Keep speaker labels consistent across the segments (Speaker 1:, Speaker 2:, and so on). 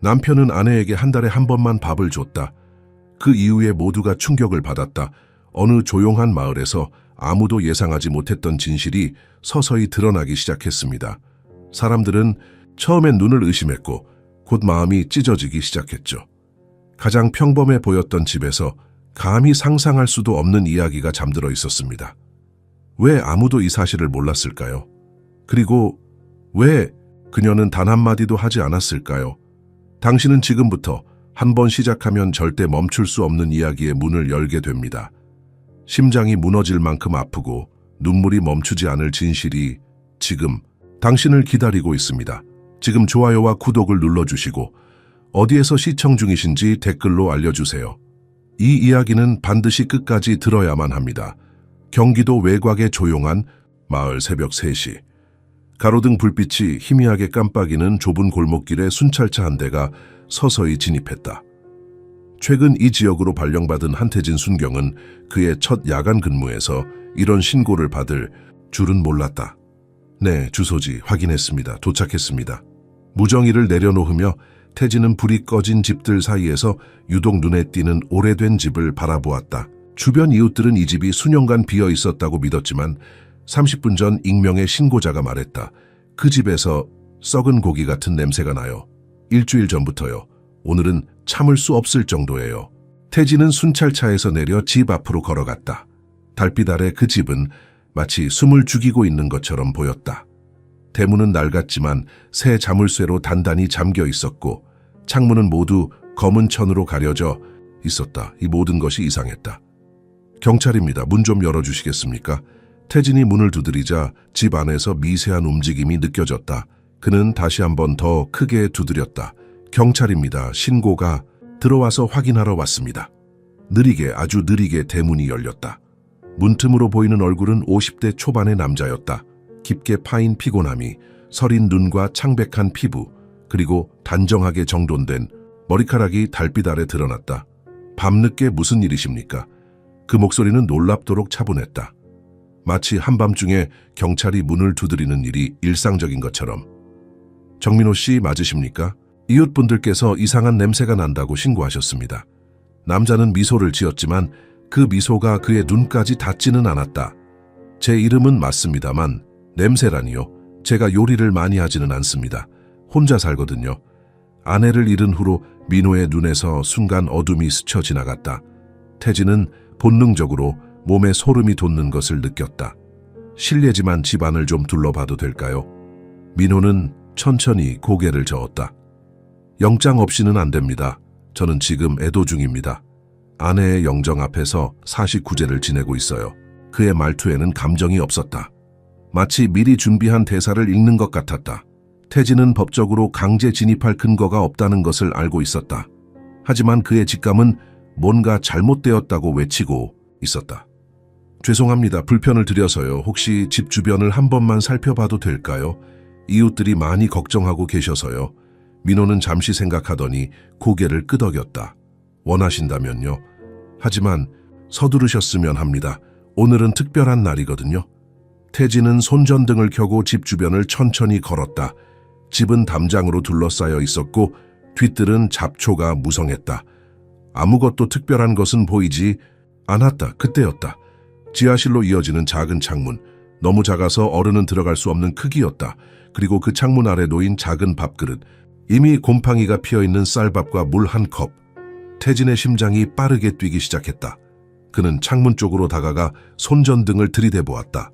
Speaker 1: 남편은 아내에게 한 달에 한 번만 밥을 줬다. 그 이후에 모두가 충격을 받았다. 어느 조용한 마을에서 아무도 예상하지 못했던 진실이 서서히 드러나기 시작했습니다. 사람들은 처음엔 눈을 의심했고 곧 마음이 찢어지기 시작했죠. 가장 평범해 보였던 집에서 감히 상상할 수도 없는 이야기가 잠들어 있었습니다. 왜 아무도 이 사실을 몰랐을까요? 그리고 왜 그녀는 단 한마디도 하지 않았을까요? 당신은 지금부터 한 번 시작하면 절대 멈출 수 없는 이야기의 문을 열게 됩니다. 심장이 무너질 만큼 아프고 눈물이 멈추지 않을 진실이 지금 당신을 기다리고 있습니다. 지금 좋아요와 구독을 눌러주시고 어디에서 시청 중이신지 댓글로 알려주세요. 이 이야기는 반드시 끝까지 들어야만 합니다. 경기도 외곽의 조용한 마을 새벽 3시. 가로등 불빛이 희미하게 깜빡이는 좁은 골목길에 순찰차 한 대가 서서히 진입했다. 최근 이 지역으로 발령받은 한태진 순경은 그의 첫 야간 근무에서 이런 신고를 받을 줄은 몰랐다. 네, 주소지 확인했습니다. 도착했습니다. 무정의를 내려놓으며 태진은 불이 꺼진 집들 사이에서 유독 눈에 띄는 오래된 집을 바라보았다. 주변 이웃들은 이 집이 수년간 비어 있었다고 믿었지만 30분 전 익명의 신고자가 말했다. 그 집에서 썩은 고기 같은 냄새가 나요. 일주일 전부터요. 오늘은 참을 수 없을 정도예요. 태진은 순찰차에서 내려 집 앞으로 걸어갔다. 달빛 아래 그 집은 마치 숨을 죽이고 있는 것처럼 보였다. 대문은 낡았지만 새 자물쇠로 단단히 잠겨 있었고 창문은 모두 검은 천으로 가려져 있었다. 이 모든 것이 이상했다. 경찰입니다. 문 좀 열어주시겠습니까? 태진이 문을 두드리자 집 안에서 미세한 움직임이 느껴졌다. 그는 다시 한번 더 크게 두드렸다. 경찰입니다. 신고가 들어와서 확인하러 왔습니다. 느리게 아주 느리게 대문이 열렸다. 문틈으로 보이는 얼굴은 50대 초반의 남자였다. 깊게 파인 피곤함이 서린 눈과 창백한 피부 그리고 단정하게 정돈된 머리카락이 달빛 아래 드러났다. 밤늦게 무슨 일이십니까? 그 목소리는 놀랍도록 차분했다. 마치 한밤중에 경찰이 문을 두드리는 일이 일상적인 것처럼. 정민호 씨 맞으십니까? 이웃분들께서 이상한 냄새가 난다고 신고하셨습니다. 남자는 미소를 지었지만 그 미소가 그의 눈까지 닿지는 않았다. 제 이름은 맞습니다만 냄새라니요. 제가 요리를 많이 하지는 않습니다. 혼자 살거든요. 아내를 잃은 후로 민호의 눈에서 순간 어둠이 스쳐 지나갔다. 태진은 본능적으로 몸에 소름이 돋는 것을 느꼈다. 실례지만 집안을 좀 둘러봐도 될까요? 민호는 천천히 고개를 저었다. 영장 없이는 안 됩니다. 저는 지금 애도 중입니다. 아내의 영정 앞에서 사식구제를 지내고 있어요. 그의 말투에는 감정이 없었다. 마치 미리 준비한 대사를 읽는 것 같았다. 태진은 법적으로 강제 진입할 근거가 없다는 것을 알고 있었다. 하지만 그의 직감은 뭔가 잘못되었다고 외치고 있었다. 죄송합니다. 불편을 드려서요. 혹시 집 주변을 한 번만 살펴봐도 될까요? 이웃들이 많이 걱정하고 계셔서요. 민호는 잠시 생각하더니 고개를 끄덕였다. 원하신다면요. 하지만 서두르셨으면 합니다. 오늘은 특별한 날이거든요. 태진은 손전등을 켜고 집 주변을 천천히 걸었다. 집은 담장으로 둘러싸여 있었고 뒤뜰은 잡초가 무성했다. 아무것도 특별한 것은 보이지 않았다. 그때였다. 지하실로 이어지는 작은 창문. 너무 작아서 어른은 들어갈 수 없는 크기였다. 그리고 그 창문 아래 놓인 작은 밥그릇. 이미 곰팡이가 피어있는 쌀밥과 물 한 컵. 태진의 심장이 빠르게 뛰기 시작했다. 그는 창문 쪽으로 다가가 손전등을 들이대보았다.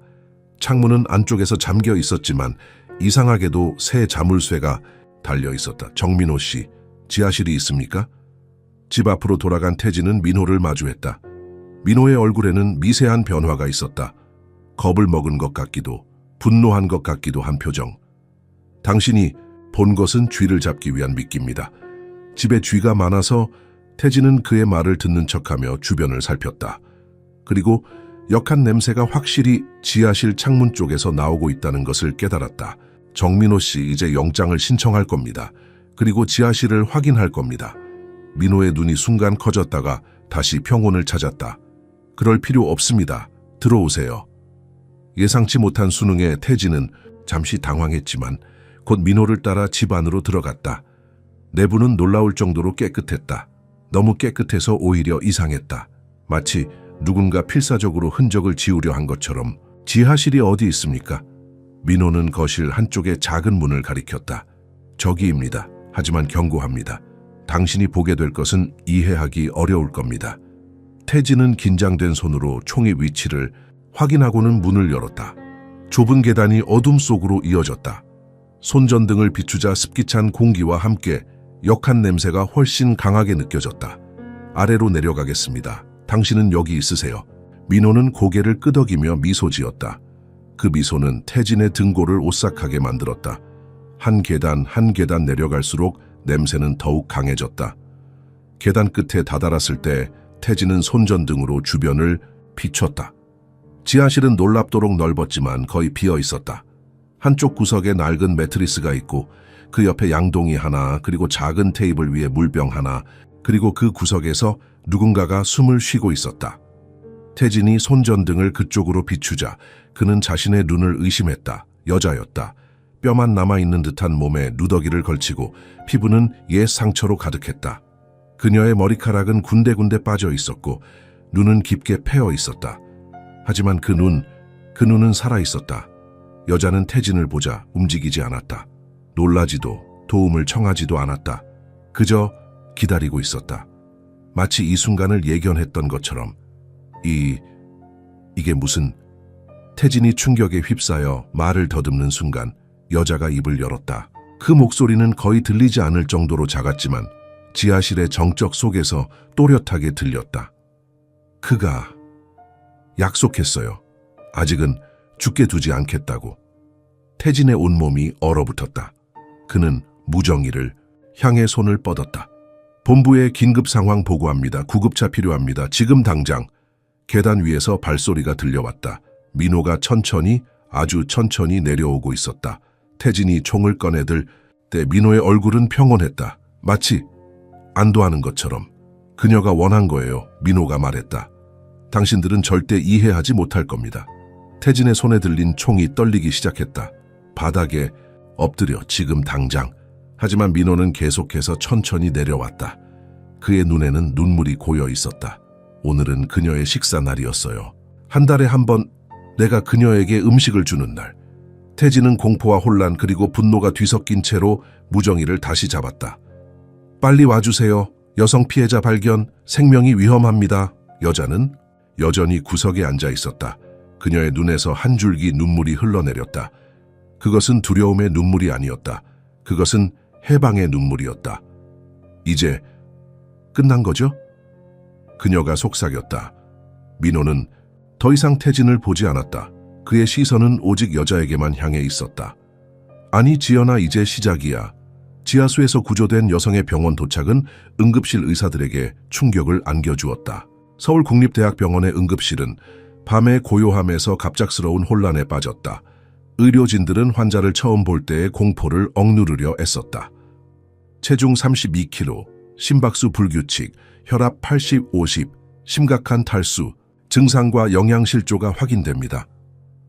Speaker 1: 창문은 안쪽에서 잠겨 있었지만 이상하게도 새 자물쇠가 달려 있었다. 정민호 씨, 지하실이 있습니까? 집 앞으로 돌아간 태진은 민호를 마주했다. 민호의 얼굴에는 미세한 변화가 있었다. 겁을 먹은 것 같기도, 분노한 것 같기도 한 표정. 당신이 본 것은 쥐를 잡기 위한 미끼입니다. 집에 쥐가 많아서 태진은 그의 말을 듣는 척하며 주변을 살폈다. 그리고 역한 냄새가 확실히 지하실 창문 쪽에서 나오고 있다는 것을 깨달았다. 정민호 씨, 이제 영장을 신청할 겁니다. 그리고 지하실을 확인할 겁니다. 민호의 눈이 순간 커졌다가 다시 평온을 찾았다. 그럴 필요 없습니다. 들어오세요. 예상치 못한 수능에 태진은 잠시 당황했지만 곧 민호를 따라 집 안으로 들어갔다. 내부는 놀라울 정도로 깨끗했다. 너무 깨끗해서 오히려 이상했다. 마치 누군가 필사적으로 흔적을 지우려 한 것처럼. 지하실이 어디 있습니까? 민호는 거실 한쪽에 작은 문을 가리켰다. 저기입니다. 하지만 경고합니다. 당신이 보게 될 것은 이해하기 어려울 겁니다. 태진은 긴장된 손으로 총의 위치를 확인하고는 문을 열었다. 좁은 계단이 어둠 속으로 이어졌다. 손전등을 비추자 습기찬 공기와 함께 역한 냄새가 훨씬 강하게 느껴졌다. 아래로 내려가겠습니다. 당신은 여기 있으세요. 민호는 고개를 끄덕이며 미소 지었다. 그 미소는 태진의 등골을 오싹하게 만들었다. 한 계단 한 계단 내려갈수록 냄새는 더욱 강해졌다. 계단 끝에 다다랐을 때 태진은 손전등으로 주변을 비췄다. 지하실은 놀랍도록 넓었지만 거의 비어 있었다. 한쪽 구석에 낡은 매트리스가 있고 그 옆에 양동이 하나, 그리고 작은 테이블 위에 물병 하나, 그리고 그 구석에서 누군가가 숨을 쉬고 있었다. 태진이 손전등을 그쪽으로 비추자 그는 자신의 눈을 의심했다. 여자였다. 뼈만 남아있는 듯한 몸에 누더기를 걸치고 피부는 옛 상처로 가득했다. 그녀의 머리카락은 군데군데 빠져 있었고 눈은 깊게 패어 있었다. 하지만 그 눈은 살아있었다. 여자는 태진을 보자 움직이지 않았다. 놀라지도 도움을 청하지도 않았다. 그저 기다리고 있었다. 마치 이 순간을 예견했던 것처럼. 이게 무슨... 태진이 충격에 휩싸여 말을 더듬는 순간 여자가 입을 열었다. 그 목소리는 거의 들리지 않을 정도로 작았지만 지하실의 정적 속에서 또렷하게 들렸다. 그가 약속했어요. 아직은 죽게 두지 않겠다고. 태진의 온몸이 얼어붙었다. 그는 무정의를 향해 손을 뻗었다. 본부에 긴급 상황 보고합니다. 구급차 필요합니다. 지금 당장. 계단 위에서 발소리가 들려왔다. 민호가 천천히, 아주 천천히 내려오고 있었다. 태진이 총을 꺼내들 때 민호의 얼굴은 평온했다. 마치 안도하는 것처럼. 그녀가 원한 거예요. 민호가 말했다. 당신들은 절대 이해하지 못할 겁니다. 태진의 손에 들린 총이 떨리기 시작했다. 바닥에 엎드려 지금 당장. 하지만 민호는 계속해서 천천히 내려왔다. 그의 눈에는 눈물이 고여 있었다. 오늘은 그녀의 식사 날이었어요. 한 달에 한 번 내가 그녀에게 음식을 주는 날. 태진은 공포와 혼란 그리고 분노가 뒤섞인 채로 무정이를 다시 잡았다. 빨리 와주세요. 여성 피해자 발견. 생명이 위험합니다. 여자는 여전히 구석에 앉아 있었다. 그녀의 눈에서 한 줄기 눈물이 흘러내렸다. 그것은 두려움의 눈물이 아니었다. 그것은 해방의 눈물이었다. 이제 끝난 거죠? 그녀가 속삭였다. 민호는 더 이상 태진을 보지 않았다. 그의 시선은 오직 여자에게만 향해 있었다. 아니 지연아, 이제 시작이야. 지하수에서 구조된 여성의 병원 도착은 응급실 의사들에게 충격을 안겨주었다. 서울국립대학병원의 응급실은 밤의 고요함에서 갑작스러운 혼란에 빠졌다. 의료진들은 환자를 처음 볼 때의 공포를 억누르려 애썼다. 체중 32kg, 심박수 불규칙, 혈압 80, 50, 심각한 탈수, 증상과 영양실조가 확인됩니다.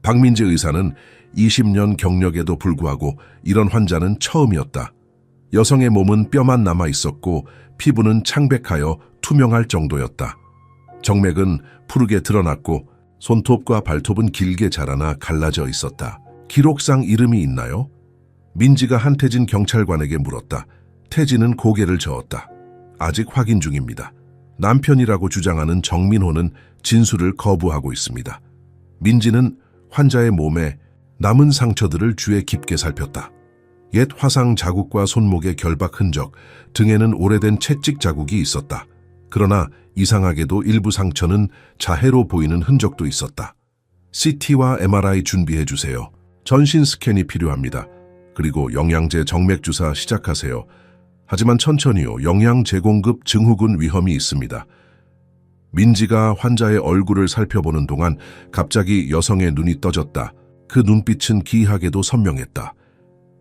Speaker 1: 박민재 의사는 20년 경력에도 불구하고 이런 환자는 처음이었다. 여성의 몸은 뼈만 남아 있었고 피부는 창백하여 투명할 정도였다. 정맥은 푸르게 드러났고 손톱과 발톱은 길게 자라나 갈라져 있었다. 기록상 이름이 있나요? 민지가 한태진 경찰관에게 물었다. 태진은 고개를 저었다. 아직 확인 중입니다. 남편이라고 주장하는 정민호는 진술을 거부하고 있습니다. 민지는 환자의 몸에 남은 상처들을 주의 깊게 살폈다. 옛 화상 자국과 손목의 결박 흔적, 등에는 오래된 채찍 자국이 있었다. 그러나 이상하게도 일부 상처는 자해로 보이는 흔적도 있었다. CT와 MRI 준비해 주세요. 전신 스캔이 필요합니다. 그리고 영양제 정맥 주사 시작하세요. 하지만 천천히요. 영양 제공급 증후군 위험이 있습니다. 민지가 환자의 얼굴을 살펴보는 동안 갑자기 여성의 눈이 떠졌다. 그 눈빛은 기이하게도 선명했다.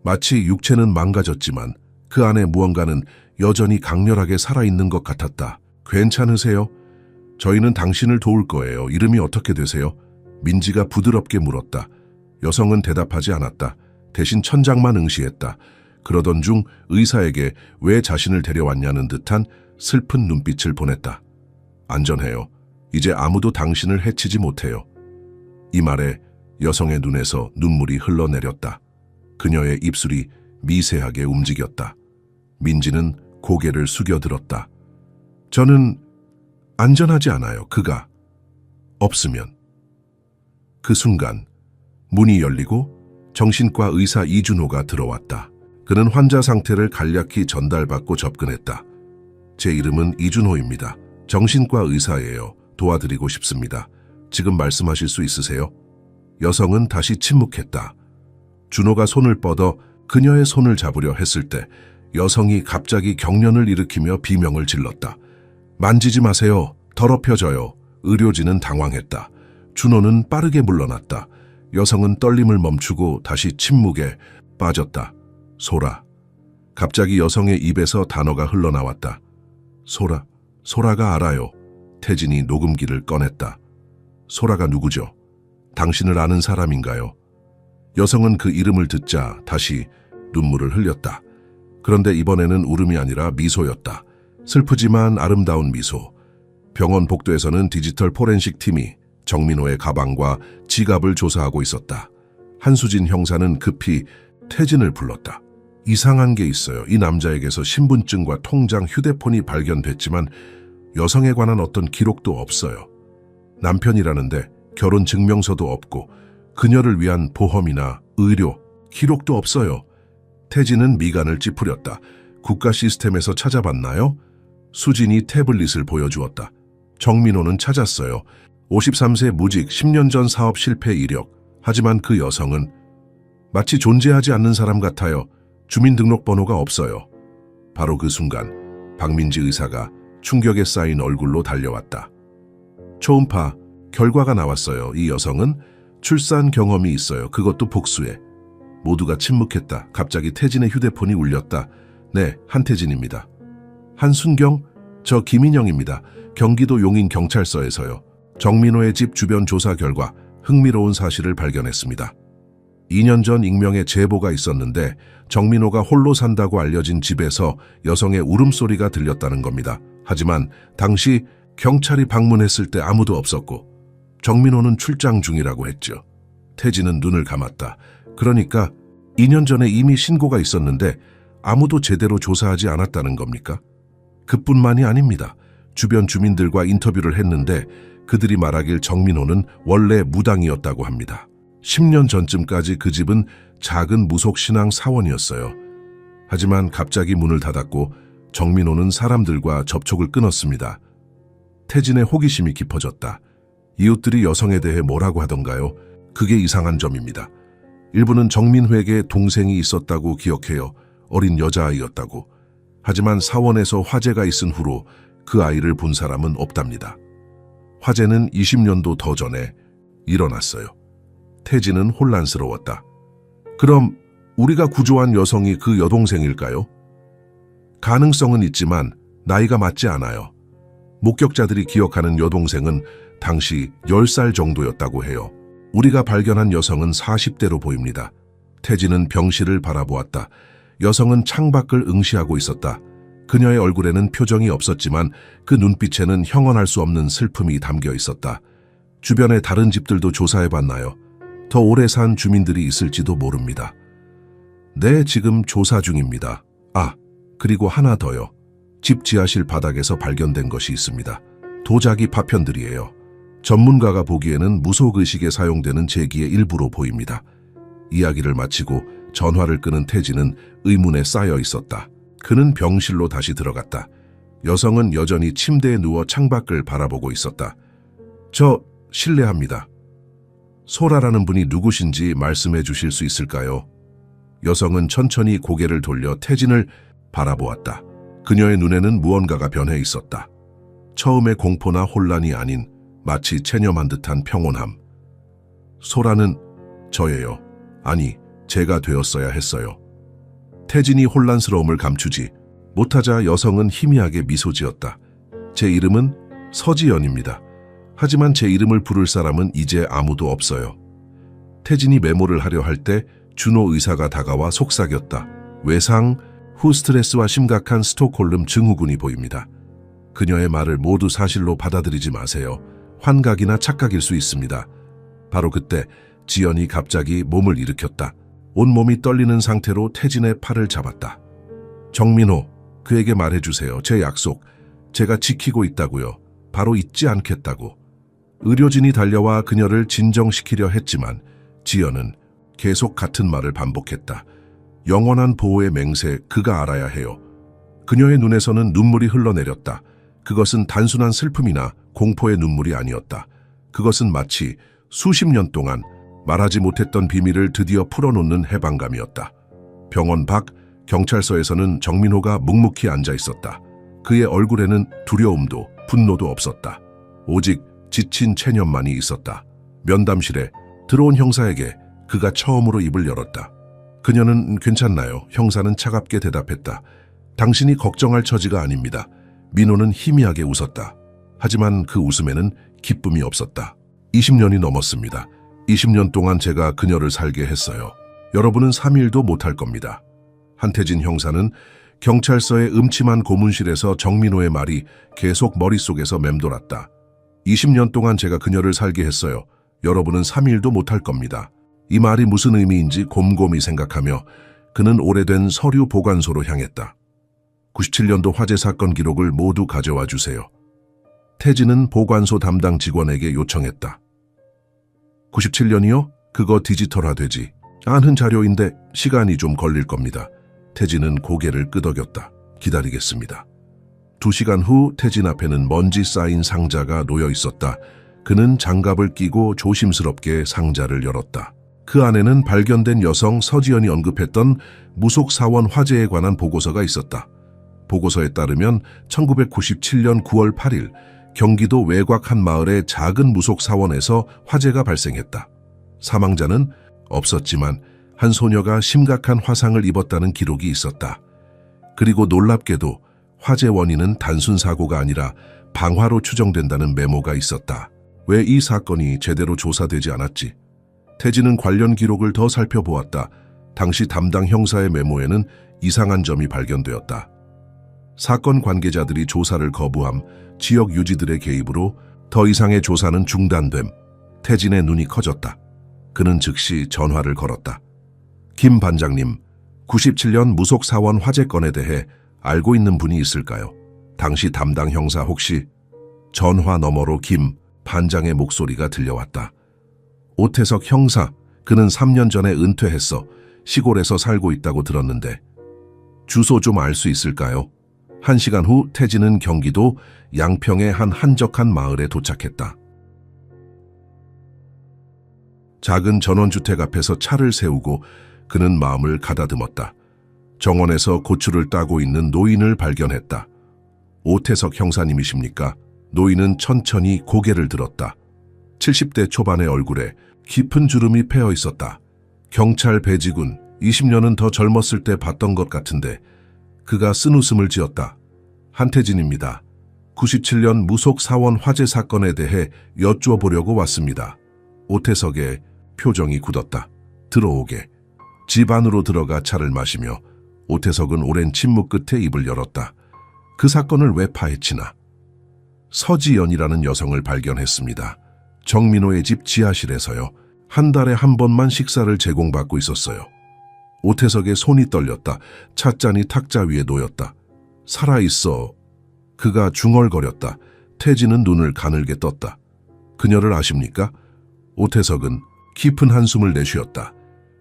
Speaker 1: 마치 육체는 망가졌지만 그 안에 무언가는 여전히 강렬하게 살아있는 것 같았다. 괜찮으세요? 저희는 당신을 도울 거예요. 이름이 어떻게 되세요? 민지가 부드럽게 물었다. 여성은 대답하지 않았다. 대신 천장만 응시했다. 그러던 중 의사에게 왜 자신을 데려왔냐는 듯한 슬픈 눈빛을 보냈다. 안전해요. 이제 아무도 당신을 해치지 못해요. 이 말에 여성의 눈에서 눈물이 흘러내렸다. 그녀의 입술이 미세하게 움직였다. 민지는 고개를 숙여들었다. 저는 안전하지 않아요. 그가 없으면. 그 순간 문이 열리고 정신과 의사 이준호가 들어왔다. 그는 환자 상태를 간략히 전달받고 접근했다. 제 이름은 이준호입니다. 정신과 의사예요. 도와드리고 싶습니다. 지금 말씀하실 수 있으세요? 여성은 다시 침묵했다. 준호가 손을 뻗어 그녀의 손을 잡으려 했을 때 여성이 갑자기 경련을 일으키며 비명을 질렀다. 만지지 마세요. 더럽혀져요. 의료진은 당황했다. 준호는 빠르게 물러났다. 여성은 떨림을 멈추고 다시 침묵에 빠졌다. 소라. 갑자기 여성의 입에서 단어가 흘러나왔다. 소라. 소라가 알아요. 태진이 녹음기를 꺼냈다. 소라가 누구죠? 당신을 아는 사람인가요? 여성은 그 이름을 듣자 다시 눈물을 흘렸다. 그런데 이번에는 울음이 아니라 미소였다. 슬프지만 아름다운 미소. 병원 복도에서는 디지털 포렌식 팀이 정민호의 가방과 지갑을 조사하고 있었다. 한수진 형사는 급히 태진을 불렀다. 이상한 게 있어요. 이 남자에게서 신분증과 통장, 휴대폰이 발견됐지만 여성에 관한 어떤 기록도 없어요. 남편이라는데 결혼 증명서도 없고 그녀를 위한 보험이나 의료, 기록도 없어요. 태진은 미간을 찌푸렸다. 국가 시스템에서 찾아봤나요? 수진이 태블릿을 보여주었다. 정민호는 찾았어요. 53세 무직, 10년 전 사업 실패 이력. 하지만 그 여성은 마치 존재하지 않는 사람 같아요. 주민등록번호가 없어요. 바로 그 순간 박민지 의사가 충격에 쌓인 얼굴로 달려왔다. 초음파 결과가 나왔어요. 이 여성은 출산 경험이 있어요. 그것도 복수에. 모두가 침묵했다. 갑자기 태진의 휴대폰이 울렸다. 네, 한태진입니다. 한순경, 저 김인영입니다. 경기도 용인 경찰서에서요. 정민호의 집 주변 조사 결과 흥미로운 사실을 발견했습니다. 2년 전 익명의 제보가 있었는데 정민호가 홀로 산다고 알려진 집에서 여성의 울음소리가 들렸다는 겁니다. 하지만 당시 경찰이 방문했을 때 아무도 없었고 정민호는 출장 중이라고 했죠. 태진은 눈을 감았다. 그러니까 2년 전에 이미 신고가 있었는데 아무도 제대로 조사하지 않았다는 겁니까? 그뿐만이 아닙니다. 주변 주민들과 인터뷰를 했는데 그들이 말하길 정민호는 원래 무당이었다고 합니다. 10년 전쯤까지 그 집은 작은 무속신앙 사원이었어요. 하지만 갑자기 문을 닫았고 정민호는 사람들과 접촉을 끊었습니다. 태진의 호기심이 깊어졌다. 이웃들이 여성에 대해 뭐라고 하던가요? 그게 이상한 점입니다. 일부는 정민회에게 동생이 있었다고 기억해요. 어린 여자아이였다고. 하지만 사원에서 화재가 있은 후로 그 아이를 본 사람은 없답니다. 화재는 20년도 더 전에 일어났어요. 태진은 혼란스러웠다. 그럼 우리가 구조한 여성이 그 여동생일까요? 가능성은 있지만 나이가 맞지 않아요. 목격자들이 기억하는 여동생은 당시 10살 정도였다고 해요. 우리가 발견한 여성은 40대로 보입니다. 태진은 병실을 바라보았다. 여성은 창밖을 응시하고 있었다. 그녀의 얼굴에는 표정이 없었지만 그 눈빛에는 형언할 수 없는 슬픔이 담겨 있었다. 주변의 다른 집들도 조사해봤나요? 더 오래 산 주민들이 있을지도 모릅니다. 네, 지금 조사 중입니다. 아, 그리고 하나 더요. 집 지하실 바닥에서 발견된 것이 있습니다. 도자기 파편들이에요. 전문가가 보기에는 무속의식에 사용되는 제기의 일부로 보입니다. 이야기를 마치고 전화를 끄는 태진은 의문에 쌓여 있었다. 그는 병실로 다시 들어갔다. 여성은 여전히 침대에 누워 창밖을 바라보고 있었다. 저 실례합니다. 소라라는 분이 누구신지 말씀해 주실 수 있을까요? 여성은 천천히 고개를 돌려 태진을 바라보았다. 그녀의 눈에는 무언가가 변해 있었다. 처음의 공포나 혼란이 아닌 마치 체념한 듯한 평온함. 소라는 저예요. 아니, 제가 되었어야 했어요. 태진이 혼란스러움을 감추지 못하자 여성은 희미하게 미소 지었다. 제 이름은 서지연입니다. 하지만 제 이름을 부를 사람은 이제 아무도 없어요. 태진이 메모를 하려 할 때 준호 의사가 다가와 속삭였다. 외상 후 스트레스와 심각한 스톡홀름 증후군이 보입니다. 그녀의 말을 모두 사실로 받아들이지 마세요. 환각이나 착각일 수 있습니다. 바로 그때 지연이 갑자기 몸을 일으켰다. 온몸이 떨리는 상태로 태진의 팔을 잡았다. 정민호, 그에게 말해주세요. 제 약속, 제가 지키고 있다고요. 바로 잊지 않겠다고. 의료진이 달려와 그녀를 진정시키려 했지만 지연은 계속 같은 말을 반복했다. 영원한 보호의 맹세, 그가 알아야 해요. 그녀의 눈에서는 눈물이 흘러내렸다. 그것은 단순한 슬픔이나 공포의 눈물이 아니었다. 그것은 마치 수십 년 동안 말하지 못했던 비밀을 드디어 풀어놓는 해방감이었다. 병원 밖 경찰서에서는 정민호가 묵묵히 앉아 있었다. 그의 얼굴에는 두려움도 분노도 없었다. 오직 지친 체념만이 있었다. 면담실에 들어온 형사에게 그가 처음으로 입을 열었다. 그녀는 괜찮나요? 형사는 차갑게 대답했다. 당신이 걱정할 처지가 아닙니다. 민호는 희미하게 웃었다. 하지만 그 웃음에는 기쁨이 없었다. 20년이 넘었습니다. 20년 동안 제가 그녀를 살게 했어요. 여러분은 3일도 못할 겁니다. 한태진 형사는 경찰서의 음침한 고문실에서 정민호의 말이 계속 머릿속에서 맴돌았다. 20년 동안 제가 그녀를 살게 했어요. 여러분은 3일도 못할 겁니다. 이 말이 무슨 의미인지 곰곰이 생각하며 그는 오래된 서류 보관소로 향했다. 97년도 화재 사건 기록을 모두 가져와 주세요. 태진은 보관소 담당 직원에게 요청했다. 97년이요? 그거 디지털화되지. 아는 자료인데 시간이 좀 걸릴 겁니다. 태진은 고개를 끄덕였다. 기다리겠습니다. 2시간 후 태진 앞에는 먼지 쌓인 상자가 놓여 있었다. 그는 장갑을 끼고 조심스럽게 상자를 열었다. 그 안에는 발견된 여성 서지연이 언급했던 무속사원 화재에 관한 보고서가 있었다. 보고서에 따르면 1997년 9월 8일 경기도 외곽 한 마을의 작은 무속사원에서 화재가 발생했다. 사망자는 없었지만 한 소녀가 심각한 화상을 입었다는 기록이 있었다. 그리고 놀랍게도 화재 원인은 단순 사고가 아니라 방화로 추정된다는 메모가 있었다. 왜 이 사건이 제대로 조사되지 않았지? 태진은 관련 기록을 더 살펴보았다. 당시 담당 형사의 메모에는 이상한 점이 발견되었다. 사건 관계자들이 조사를 거부함, 지역 유지들의 개입으로 더 이상의 조사는 중단됨. 태진의 눈이 커졌다. 그는 즉시 전화를 걸었다. 김 반장님, 97년 무속사원 화재건에 대해 알고 있는 분이 있을까요? 당시 담당 형사 혹시? 전화 너머로 김 반장의 목소리가 들려왔다. 오태석 형사, 그는 3년 전에 은퇴했어. 시골에서 살고 있다고 들었는데. 주소 좀 알 수 있을까요? 1시간 후 태진은 경기도 양평의 한 한적한 마을에 도착했다. 작은 전원주택 앞에서 차를 세우고 그는 마음을 가다듬었다. 정원에서 고추를 따고 있는 노인을 발견했다. 오태석 형사님이십니까? 노인은 천천히 고개를 들었다. 70대 초반의 얼굴에 깊은 주름이 패어 있었다. 경찰 배지군, 20년은 더 젊었을 때 봤던 것 같은데. 그가 쓴웃음을 지었다. 한태진입니다. 97년 무속사원 화재 사건에 대해 여쭈어보려고 왔습니다. 오태석의 표정이 굳었다. 들어오게. 집 안으로 들어가 차를 마시며 오태석은 오랜 침묵 끝에 입을 열었다. 그 사건을 왜 파헤치나? 서지연이라는 여성을 발견했습니다. 정민호의 집 지하실에서요. 한 달에 한 번만 식사를 제공받고 있었어요. 오태석의 손이 떨렸다. 찻잔이 탁자 위에 놓였다. 살아있어. 그가 중얼거렸다. 태진은 눈을 가늘게 떴다. 그녀를 아십니까? 오태석은 깊은 한숨을 내쉬었다.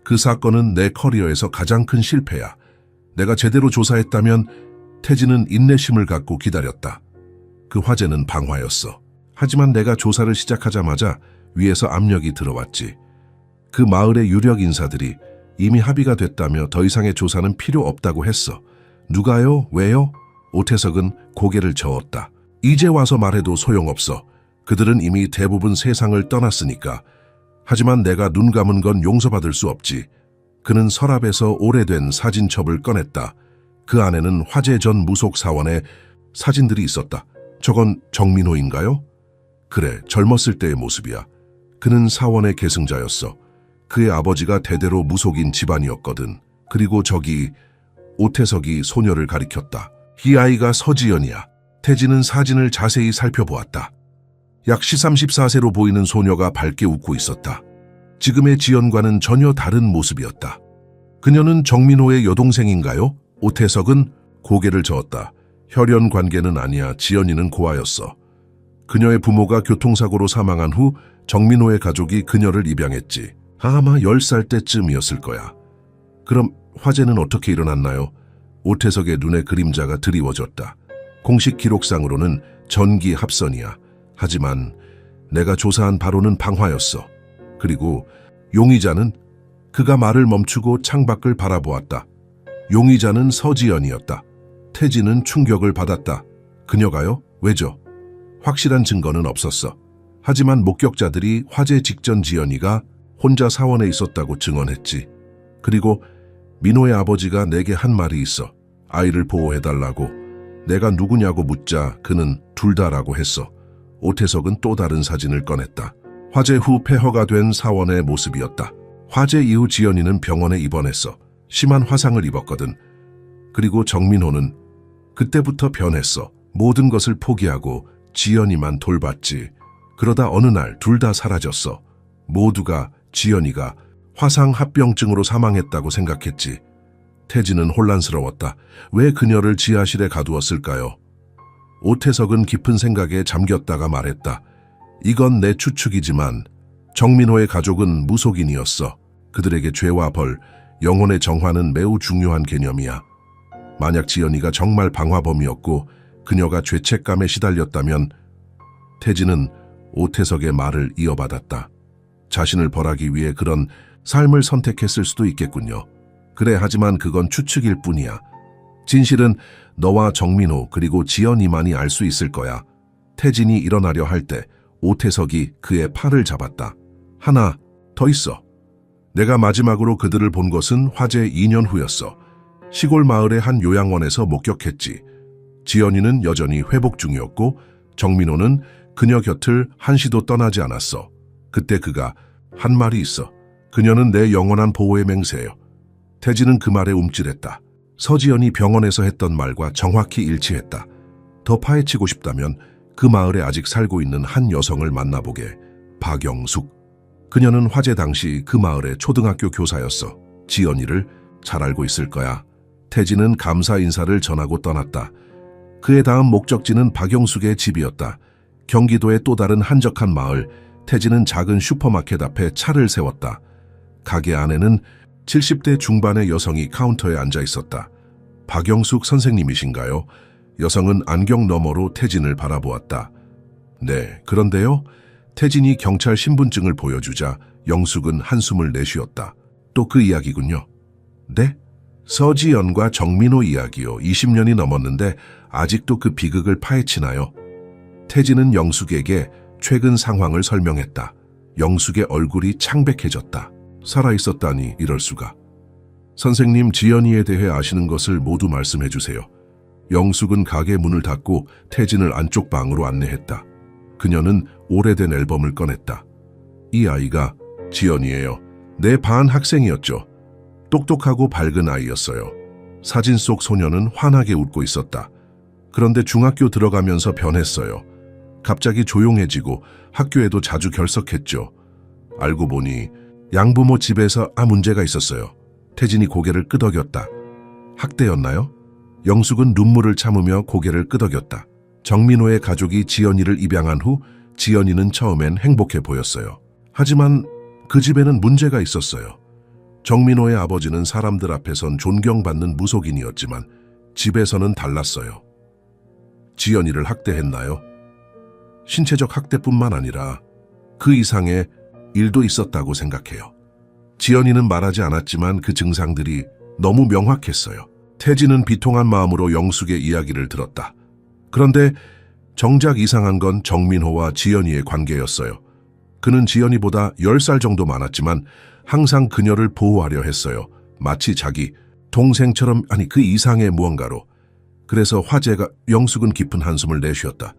Speaker 1: 그 사건은 내 커리어에서 가장 큰 실패야. 내가 제대로 조사했다면. 태진은 인내심을 갖고 기다렸다. 그 화재는 방화였어. 하지만 내가 조사를 시작하자마자 위에서 압력이 들어왔지. 그 마을의 유력 인사들이 이미 합의가 됐다며 더 이상의 조사는 필요 없다고 했어. 누가요? 왜요? 오태석은 고개를 저었다. 이제 와서 말해도 소용없어. 그들은 이미 대부분 세상을 떠났으니까. 하지만 내가 눈 감은 건 용서받을 수 없지. 그는 서랍에서 오래된 사진첩을 꺼냈다. 그 안에는 화재 전 무속사원의 사진들이 있었다. 저건 정민호인가요? 그래, 젊었을 때의 모습이야. 그는 사원의 계승자였어. 그의 아버지가 대대로 무속인 집안이었거든. 그리고 저기 오태석이 소녀를 가리켰다. 이 아이가 서지연이야. 태진은 사진을 자세히 살펴보았다. 약 34세로 보이는 소녀가 밝게 웃고 있었다. 지금의 지연과는 전혀 다른 모습이었다. 그녀는 정민호의 여동생인가요? 오태석은 고개를 저었다. 혈연 관계는 아니야. 지연이는 고아였어. 그녀의 부모가 교통사고로 사망한 후 정민호의 가족이 그녀를 입양했지. 아마 10살 때쯤이었을 거야. 그럼 화재는 어떻게 일어났나요? 오태석의 눈에 그림자가 드리워졌다. 공식 기록상으로는 전기 합선이야. 하지만 내가 조사한 바로는 방화였어. 그리고 용의자는 그가 말을 멈추고 창밖을 바라보았다. 용의자는 서지연이었다. 태진은 충격을 받았다. 그녀가요? 왜죠? 확실한 증거는 없었어. 하지만 목격자들이 화재 직전 지연이가 혼자 사원에 있었다고 증언했지. 그리고 민호의 아버지가 내게 한 말이 있어. 아이를 보호해달라고. 내가 누구냐고 묻자 그는 둘 다라고 했어. 오태석은 또 다른 사진을 꺼냈다. 화재 후 폐허가 된 사원의 모습이었다. 화재 이후 지연이는 병원에 입원했어. 심한 화상을 입었거든. 그리고 정민호는 그때부터 변했어. 모든 것을 포기하고 지연이만 돌봤지. 그러다 어느 날 둘 다 사라졌어. 모두가 지연이가 화상 합병증으로 사망했다고 생각했지. 태진은 혼란스러웠다. 왜 그녀를 지하실에 가두었을까요? 오태석은 깊은 생각에 잠겼다가 말했다. 이건 내 추측이지만 정민호의 가족은 무속인이었어. 그들에게 죄와 벌, 영혼의 정화는 매우 중요한 개념이야. 만약 지연이가 정말 방화범이었고 그녀가 죄책감에 시달렸다면 태진은 오태석의 말을 이어받았다. 자신을 벌하기 위해 그런 삶을 선택했을 수도 있겠군요. 그래, 하지만 그건 추측일 뿐이야. 진실은 너와 정민호 그리고 지연이만이 알 수 있을 거야. 태진이 일어나려 할 때 오태석이 그의 팔을 잡았다. 하나 더 있어. 내가 마지막으로 그들을 본 것은 화재 2년 후였어. 시골 마을의 한 요양원에서 목격했지. 지연이는 여전히 회복 중이었고 정민호는 그녀 곁을 한시도 떠나지 않았어. 그때 그가 한 말이 있어. 그녀는 내 영원한 보호의 맹세예요. 태진은 그 말에 움찔했다. 서지연이 병원에서 했던 말과 정확히 일치했다. 더 파헤치고 싶다면 그 마을에 아직 살고 있는 한 여성을 만나보게. 박영숙. 그녀는 화재 당시 그 마을의 초등학교 교사였어. 지연이를 잘 알고 있을 거야. 태진은 감사 인사를 전하고 떠났다. 그의 다음 목적지는 박영숙의 집이었다. 경기도의 또 다른 한적한 마을. 태진은 작은 슈퍼마켓 앞에 차를 세웠다. 가게 안에는 70대 중반의 여성이 카운터에 앉아 있었다. 박영숙 선생님이신가요? 여성은 안경 너머로 태진을 바라보았다. 네, 그런데요? 태진이 경찰 신분증을 보여주자 영숙은 한숨을 내쉬었다. 또 그 이야기군요. 네? 서지연과 정민호 이야기요. 20년이 넘었는데 아직도 그 비극을 파헤치나요? 태진은 영숙에게 최근 상황을 설명했다. 영숙의 얼굴이 창백해졌다. 살아있었다니 이럴 수가. 선생님, 지연이에 대해 아시는 것을 모두 말씀해 주세요. 영숙은 가게 문을 닫고 태진을 안쪽 방으로 안내했다. 그녀는 오래된 앨범을 꺼냈다. 이 아이가 지연이에요. 내 반 학생이었죠. 똑똑하고 밝은 아이였어요. 사진 속 소녀는 환하게 웃고 있었다. 그런데 중학교 들어가면서 변했어요. 갑자기 조용해지고 학교에도 자주 결석했죠. 알고 보니 양부모 집에서 문제가 있었어요. 태진이 고개를 끄덕였다. 학대였나요? 영숙은 눈물을 참으며 고개를 끄덕였다. 정민호의 가족이 지연이를 입양한 후 지연이는 처음엔 행복해 보였어요. 하지만 그 집에는 문제가 있었어요. 정민호의 아버지는 사람들 앞에선 존경받는 무속인이었지만 집에서는 달랐어요. 지연이를 학대했나요? 신체적 학대뿐만 아니라 그 이상의 일도 있었다고 생각해요. 지연이는 말하지 않았지만 그 증상들이 너무 명확했어요. 태진은 비통한 마음으로 영숙의 이야기를 들었다. 그런데 정작 이상한 건 정민호와 지연이의 관계였어요. 그는 지연이보다 10살 정도 많았지만 항상 그녀를 보호하려 했어요. 마치 자기 동생처럼, 그 이상의 무언가로. 그래서 화재가... 영숙은 깊은 한숨을 내쉬었다.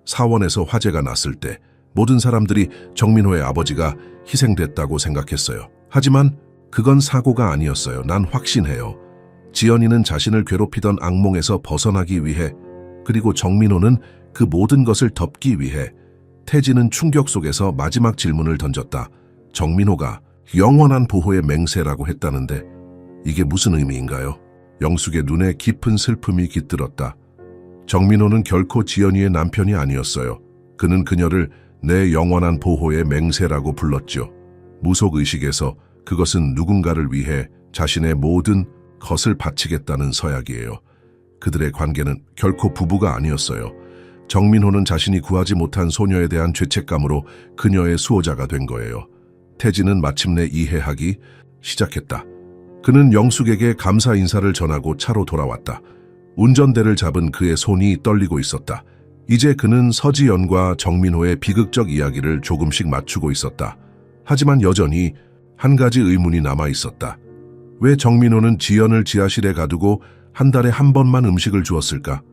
Speaker 1: 사원에서 화재가 났을 때 모든 사람들이 정민호의 아버지가 희생됐다고 생각했어요. 하지만 그건 사고가 아니었어요. 난 확신해요. 지연이는 자신을 괴롭히던 악몽에서 벗어나기 위해, 그리고 정민호는 그 모든 것을 덮기 위해 태진은 충격 속에서 마지막 질문을 던졌다. 정민호가 영원한 보호의 맹세라고 했다는데 이게 무슨 의미인가요? 영숙의 눈에 깊은 슬픔이 깃들었다. 정민호는 결코 지연이의 남편이 아니었어요. 그는 그녀를 내 영원한 보호의 맹세라고 불렀죠. 무속의식에서 그것은 누군가를 위해 자신의 모든 것을 바치겠다는 서약이에요. 그들의 관계는 결코 부부가 아니었어요. 정민호는 자신이 구하지 못한 소녀에 대한 죄책감으로 그녀의 수호자가 된 거예요. 태진은 마침내 이해하기 시작했다. 그는 영숙에게 감사 인사를 전하고 차로 돌아왔다. 운전대를 잡은 그의 손이 떨리고 있었다. 이제 그는 서지연과 정민호의 비극적 이야기를 조금씩 맞추고 있었다. 하지만 여전히 한 가지 의문이 남아 있었다. 왜 정민호는 지연을 지하실에 가두고 한 달에 한 번만 음식을 주었을까?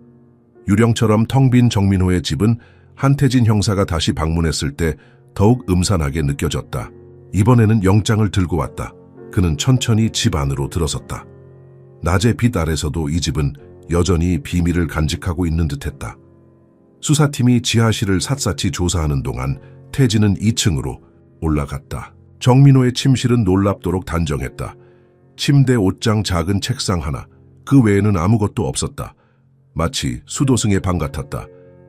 Speaker 1: 유령처럼 텅 빈 정민호의 집은 한태진 형사가 다시 방문했을 때 더욱 음산하게 느껴졌다. 이번에는 영장을 들고 왔다. 그는 천천히 집 안으로 들어섰다. 낮의 빛 아래서도 이 집은 여전히 비밀을 간직하고 있는 듯했다. 수사팀이 지하실을 샅샅이 조사하는 동안 태진은 2층으로 올라갔다. 정민호의 침실은 놀랍도록 단정했다. 침대, 옷장, 작은 책상 하나, 그 외에는 아무것도 없었다. 마치 수도승의 방 같았다.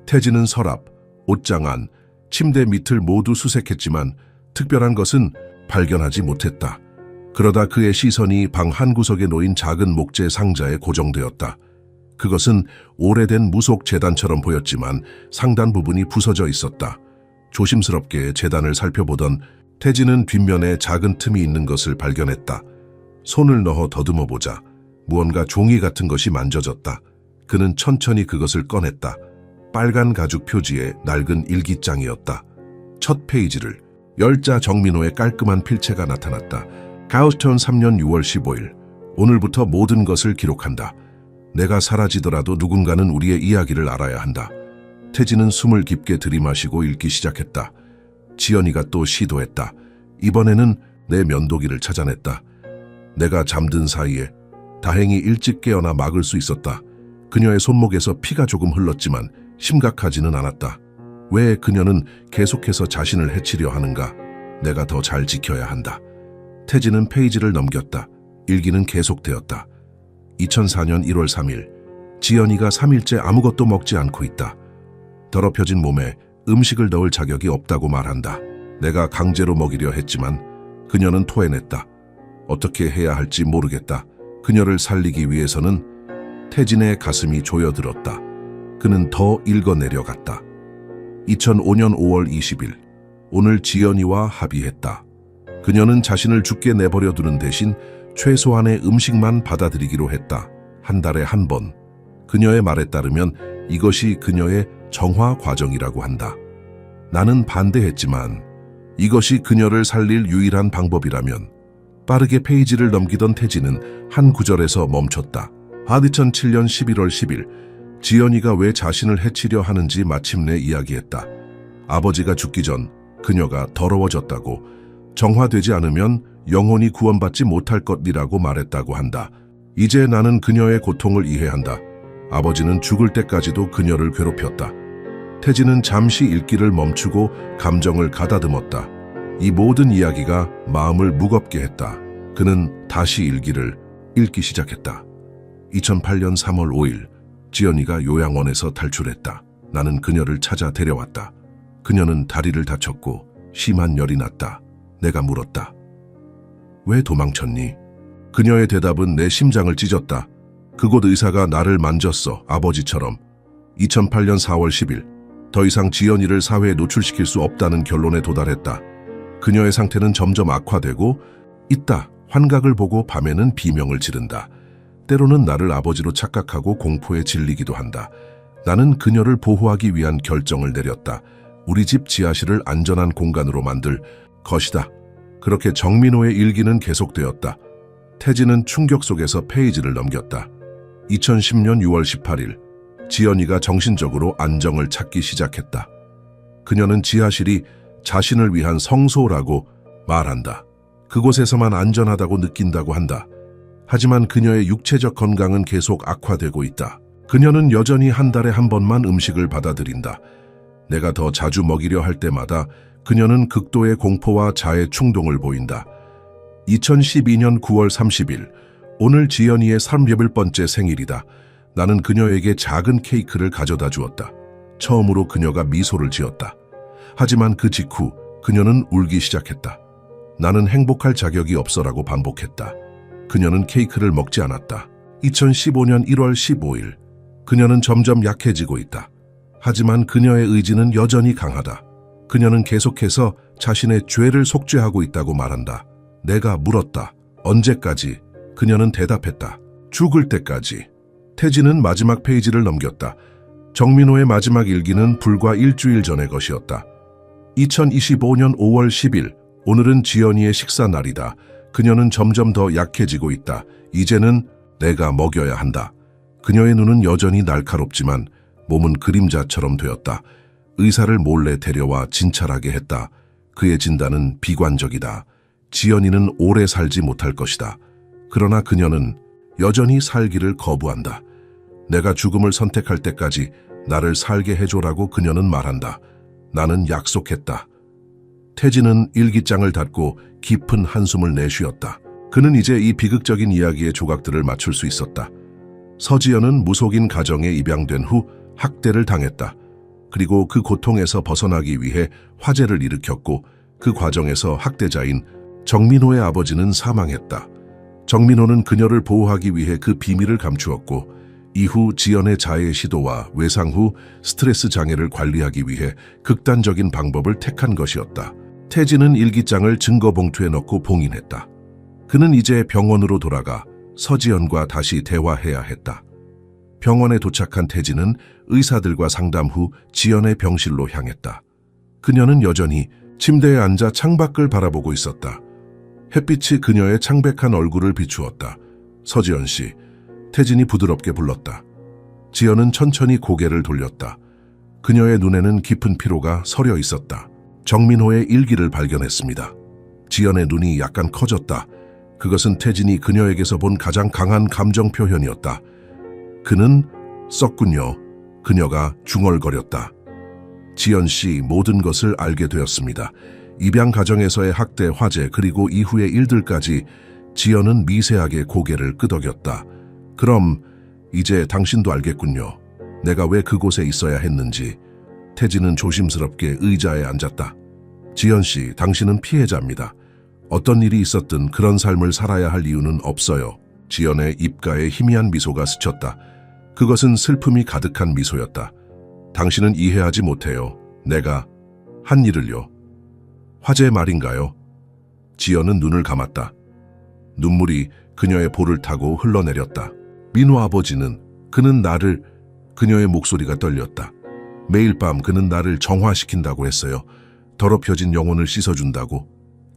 Speaker 1: 태진은 서랍, 옷장 안, 침대 밑을 모두 수색했지만 특별한 것은 발견하지 못했다. 그러다 그의 시선이 방 한 구석에 놓인 작은 목재 상자에 고정되었다. 그것은 오래된 무속 재단처럼 보였지만 상단 부분이 부서져 있었다. 조심스럽게 재단을 살펴보던 태진은 뒷면에 작은 틈이 있는 것을 발견했다. 손을 넣어 더듬어 보자 무언가 종이 같은 것이 만져졌다. 그는 천천히 그것을 꺼냈다. 빨간 가죽 표지의 낡은 일기장이었다. 첫 페이지를 열자 정민호의 깔끔한 필체가 나타났다. 가우스턴 3년 6월 15일. 오늘부터 모든 것을 기록한다. 내가 사라지더라도 누군가는 우리의 이야기를 알아야 한다. 태진은 숨을 깊게 들이마시고 읽기 시작했다. 지연이가 또 시도했다. 이번에는 내 면도기를 찾아냈다. 내가 잠든 사이에 다행히 일찍 깨어나 막을 수 있었다. 그녀의 손목에서 피가 조금 흘렀지만 심각하지는 않았다. 왜 그녀는 계속해서 자신을 해치려 하는가? 내가 더 잘 지켜야 한다. 태진은 페이지를 넘겼다. 일기는 계속되었다. 2004년 1월 3일. 지연이가 3일째 아무것도 먹지 않고 있다. 더럽혀진 몸에 음식을 넣을 자격이 없다고 말한다. 내가 강제로 먹이려 했지만 그녀는 토해냈다. 어떻게 해야 할지 모르겠다. 그녀를 살리기 위해서는. 태진의 가슴이 조여들었다. 그는 더 읽어내려갔다. 2005년 5월 20일. 오늘 지연이와 합의했다. 그녀는 자신을 죽게 내버려 두는 대신 최소한의 음식만 받아들이기로 했다. 한 달에 한 번. 그녀의 말에 따르면 이것이 그녀의 정화 과정이라고 한다. 나는 반대했지만 이것이 그녀를 살릴 유일한 방법이라면. 빠르게 페이지를 넘기던 태진은 한 구절에서 멈췄다. 2007년 11월 10일. 지연이가 왜 자신을 해치려 하는지 마침내 이야기했다. 아버지가 죽기 전 그녀가 더러워졌다고, 정화되지 않으면 영혼이 구원받지 못할 것이라고 말했다고 한다. 이제 나는 그녀의 고통을 이해한다. 아버지는 죽을 때까지도 그녀를 괴롭혔다. 태진은 잠시 읽기를 멈추고 감정을 가다듬었다. 이 모든 이야기가 마음을 무겁게 했다. 그는 다시 일기를 읽기 시작했다. 2008년 3월 5일. 지연이가 요양원에서 탈출했다. 나는 그녀를 찾아 데려왔다. 그녀는 다리를 다쳤고 심한 열이 났다. 내가 물었다. 왜 도망쳤니? 그녀의 대답은 내 심장을 찢었다. 그곳 의사가 나를 만졌어, 아버지처럼. 2008년 4월 10일. 더 이상 지연이를 사회에 노출시킬 수 없다는 결론에 도달했다. 그녀의 상태는 점점 악화되고 있다. 환각을 보고 밤에는 비명을 지른다. 때로는 나를 아버지로 착각하고 공포에 질리기도 한다. 나는 그녀를 보호하기 위한 결정을 내렸다. 우리 집 지하실을 안전한 공간으로 만들 것이다. 그렇게 정민호의 일기는 계속되었다. 태진은 충격 속에서 페이지를 넘겼다. 2010년 6월 18일. 지연이가 정신적으로 안정을 찾기 시작했다. 그녀는 지하실이 자신을 위한 성소라고 말한다. 그곳에서만 안전하다고 느낀다고 한다. 하지만 그녀의 육체적 건강은 계속 악화되고 있다. 그녀는 여전히 한 달에 한 번만 음식을 받아들인다. 내가 더 자주 먹이려 할 때마다 그녀는 극도의 공포와 자해 충동을 보인다. 2012년 9월 30일, 오늘 지연이의 31번째 생일이다. 나는 그녀에게 작은 케이크를 가져다 주었다. 처음으로 그녀가 미소를 지었다. 하지만 그 직후 그녀는 울기 시작했다. 나는 행복할 자격이 없어라고 반복했다. 그녀는 케이크를 먹지 않았다. 2015년 1월 15일, 그녀는 점점 약해지고 있다. 하지만 그녀의 의지는 여전히 강하다. 그녀는 계속해서 자신의 죄를 속죄하고 있다고 말한다. 내가 물었다. 언제까지? 그녀는 대답했다. 죽을 때까지. 태진은 마지막 페이지를 넘겼다. 정민호의 마지막 일기는 불과 일주일 전의 것이었다. 2025년 5월 10일, 오늘은 지연이의 식사 날이다. 그녀는 점점 더 약해지고 있다. 이제는 내가 먹여야 한다. 그녀의 눈은 여전히 날카롭지만 몸은 그림자처럼 되었다. 의사를 몰래 데려와 진찰하게 했다. 그의 진단은 비관적이다. 지연이는 오래 살지 못할 것이다. 그러나 그녀는 여전히 살기를 거부한다. 내가 죽음을 선택할 때까지 나를 살게 해줘라고 그녀는 말한다. 나는 약속했다. 태진은 일기장을 닫고 깊은 한숨을 내쉬었다. 그는 이제 이 비극적인 이야기의 조각들을 맞출 수 있었다. 서지연은 무속인 가정에 입양된 후 학대를 당했다. 그리고 그 고통에서 벗어나기 위해 화재를 일으켰고 그 과정에서 학대자인 정민호의 아버지는 사망했다. 정민호는 그녀를 보호하기 위해 그 비밀을 감추었고 이후 지연의 자해 시도와 외상 후 스트레스 장애를 관리하기 위해 극단적인 방법을 택한 것이었다. 태진은 일기장을 증거 봉투에 넣고 봉인했다. 그는 이제 병원으로 돌아가 서지연과 다시 대화해야 했다. 병원에 도착한 태진은 의사들과 상담 후 지연의 병실로 향했다. 그녀는 여전히 침대에 앉아 창밖을 바라보고 있었다. 햇빛이 그녀의 창백한 얼굴을 비추었다. 서지연 씨, 태진이 부드럽게 불렀다. 지연은 천천히 고개를 돌렸다. 그녀의 눈에는 깊은 피로가 서려 있었다. 정민호의 일기를 발견했습니다. 지연의 눈이 약간 커졌다. 그것은 태진이 그녀에게서 본 가장 강한 감정 표현이었다. 그는 썼군요. 그녀가 중얼거렸다. 지연 씨 모든 것을 알게 되었습니다. 입양 가정에서의 학대, 화재 그리고 이후의 일들까지. 지연은 미세하게 고개를 끄덕였다. 그럼 이제 당신도 알겠군요. 내가 왜 그곳에 있어야 했는지. 태진은 조심스럽게 의자에 앉았다. 지연 씨, 당신은 피해자입니다. 어떤 일이 있었든 그런 삶을 살아야 할 이유는 없어요. 지연의 입가에 희미한 미소가 스쳤다. 그것은 슬픔이 가득한 미소였다. 당신은 이해하지 못해요. 내가 한 일을요. 화재 말인가요? 지연은 눈을 감았다. 눈물이 그녀의 볼을 타고 흘러내렸다. 민호 아버지는, 그녀의 목소리가 떨렸다. 매일 밤 그는 나를 정화시킨다고 했어요. 더럽혀진 영혼을 씻어준다고.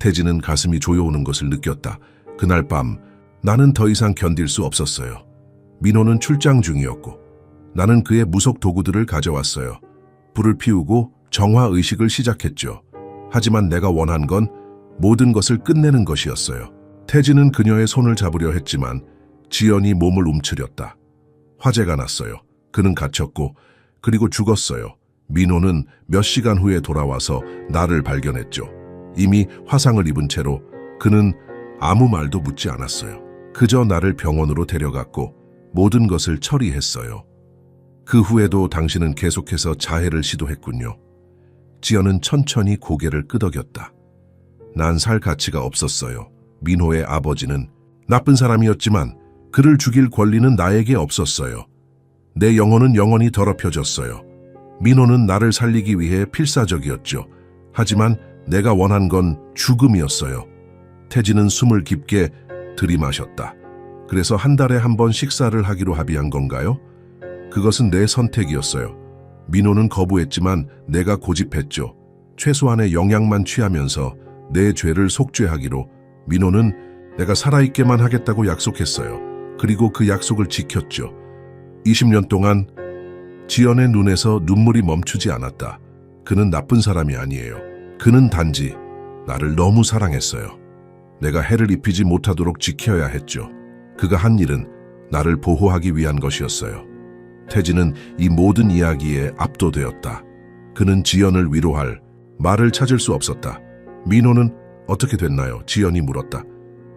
Speaker 1: 태진은 가슴이 조여오는 것을 느꼈다. 그날 밤 나는 더 이상 견딜 수 없었어요. 민호는 출장 중이었고 나는 그의 무속 도구들을 가져왔어요. 불을 피우고 정화의식을 시작했죠. 하지만 내가 원한 건 모든 것을 끝내는 것이었어요. 태진은 그녀의 손을 잡으려 했지만 지연이 몸을 움츠렸다. 화재가 났어요. 그는 갇혔고 그리고 죽었어요. 민호는 몇 시간 후에 돌아와서 나를 발견했죠. 이미 화상을 입은 채로. 그는 아무 말도 묻지 않았어요. 그저 나를 병원으로 데려갔고 모든 것을 처리했어요. 그 후에도 당신은 계속해서 자해를 시도했군요. 지연은 천천히 고개를 끄덕였다. 난 살 가치가 없었어요. 민호의 아버지는 나쁜 사람이었지만 그를 죽일 권리는 나에게 없었어요. 내 영혼은 영원히 더럽혀졌어요. 민호는 나를 살리기 위해 필사적이었죠. 하지만 내가 원한 건 죽음이었어요. 태진은 숨을 깊게 들이마셨다. 그래서 한 달에 한 번 식사를 하기로 합의한 건가요? 그것은 내 선택이었어요. 민호는 거부했지만 내가 고집했죠. 최소한의 영양만 취하면서 내 죄를 속죄하기로. 민호는 내가 살아있게만 하겠다고 약속했어요. 그리고 그 약속을 지켰죠. 20년 동안 지연의 눈에서 눈물이 멈추지 않았다. 그는 나쁜 사람이 아니에요. 그는 단지 나를 너무 사랑했어요. 내가 해를 입히지 못하도록 지켜야 했죠. 그가 한 일은 나를 보호하기 위한 것이었어요. 태진은 이 모든 이야기에 압도되었다. 그는 지연을 위로할 말을 찾을 수 없었다. 민호는 어떻게 됐나요? 지연이 물었다.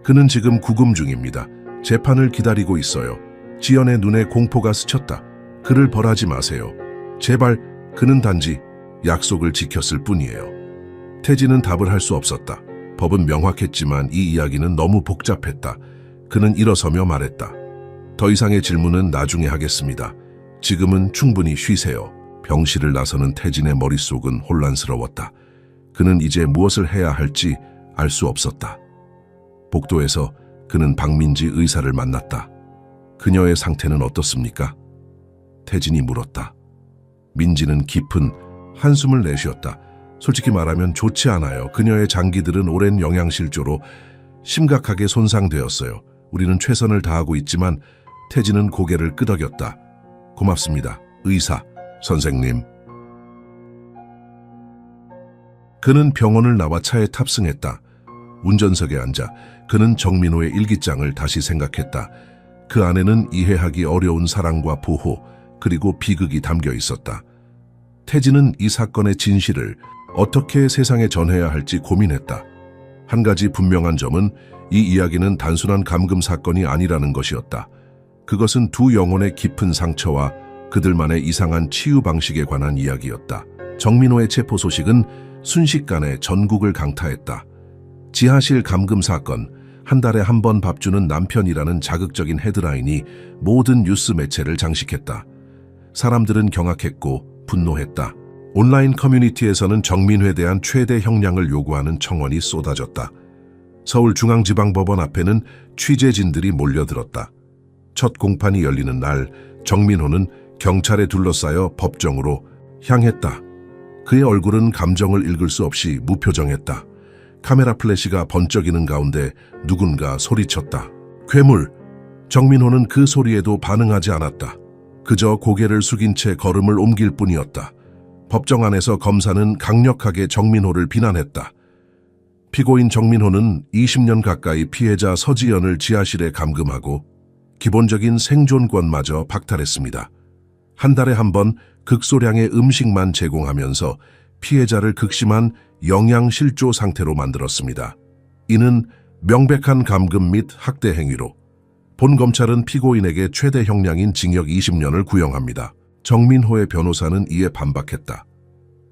Speaker 1: 그는 지금 구금 중입니다. 재판을 기다리고 있어요. 지연의 눈에 공포가 스쳤다. 그를 벌하지 마세요. 제발. 그는 단지 약속을 지켰을 뿐이에요. 태진은 답을 할 수 없었다. 법은 명확했지만 이 이야기는 너무 복잡했다. 그는 일어서며 말했다. 더 이상의 질문은 나중에 하겠습니다. 지금은 충분히 쉬세요. 병실을 나서는 태진의 머릿속은 혼란스러웠다. 그는 이제 무엇을 해야 할지 알 수 없었다. 복도에서 그는 박민지 의사를 만났다. 그녀의 상태는 어떻습니까? 태진이 물었다. 민지는 깊은 한숨을 내쉬었다. 솔직히 말하면 좋지 않아요. 그녀의 장기들은 오랜 영양실조로 심각하게 손상되었어요. 우리는 최선을 다하고 있지만 태진은 고개를 끄덕였다. 고맙습니다. 의사, 선생님. 그는 병원을 나와 차에 탑승했다. 운전석에 앉아 그는 정민호의 일기장을 다시 생각했다. 그 안에는 이해하기 어려운 사랑과 보호, 그리고 비극이 담겨 있었다. 태진은 이 사건의 진실을 어떻게 세상에 전해야 할지 고민했다. 한 가지 분명한 점은 이 이야기는 단순한 감금 사건이 아니라는 것이었다. 그것은 두 영혼의 깊은 상처와 그들만의 이상한 치유 방식에 관한 이야기였다. 정민호의 체포 소식은 순식간에 전국을 강타했다. 지하실 감금 사건, 한 달에 한 번 밥 주는 남편이라는 자극적인 헤드라인이 모든 뉴스 매체를 장식했다. 사람들은 경악했고 분노했다. 온라인 커뮤니티에서는 정민호에 대한 최대 형량을 요구하는 청원이 쏟아졌다. 서울중앙지방법원 앞에는 취재진들이 몰려들었다. 첫 공판이 열리는 날, 정민호는 경찰에 둘러싸여 법정으로 향했다. 그의 얼굴은 감정을 읽을 수 없이 무표정했다. 카메라 플래시가 번쩍이는 가운데 누군가 소리쳤다. 괴물! 정민호는 그 소리에도 반응하지 않았다. 그저 고개를 숙인 채 걸음을 옮길 뿐이었다. 법정 안에서 검사는 강력하게 정민호를 비난했다. 피고인 정민호는 20년 가까이 피해자 서지연을 지하실에 감금하고 기본적인 생존권마저 박탈했습니다. 한 달에 한 번 극소량의 음식만 제공하면서 피해자를 극심한 영양실조 상태로 만들었습니다. 이는 명백한 감금 및 학대 행위로 본 검찰은 피고인에게 최대 형량인 징역 20년을 구형합니다. 정민호의 변호사는 이에 반박했다.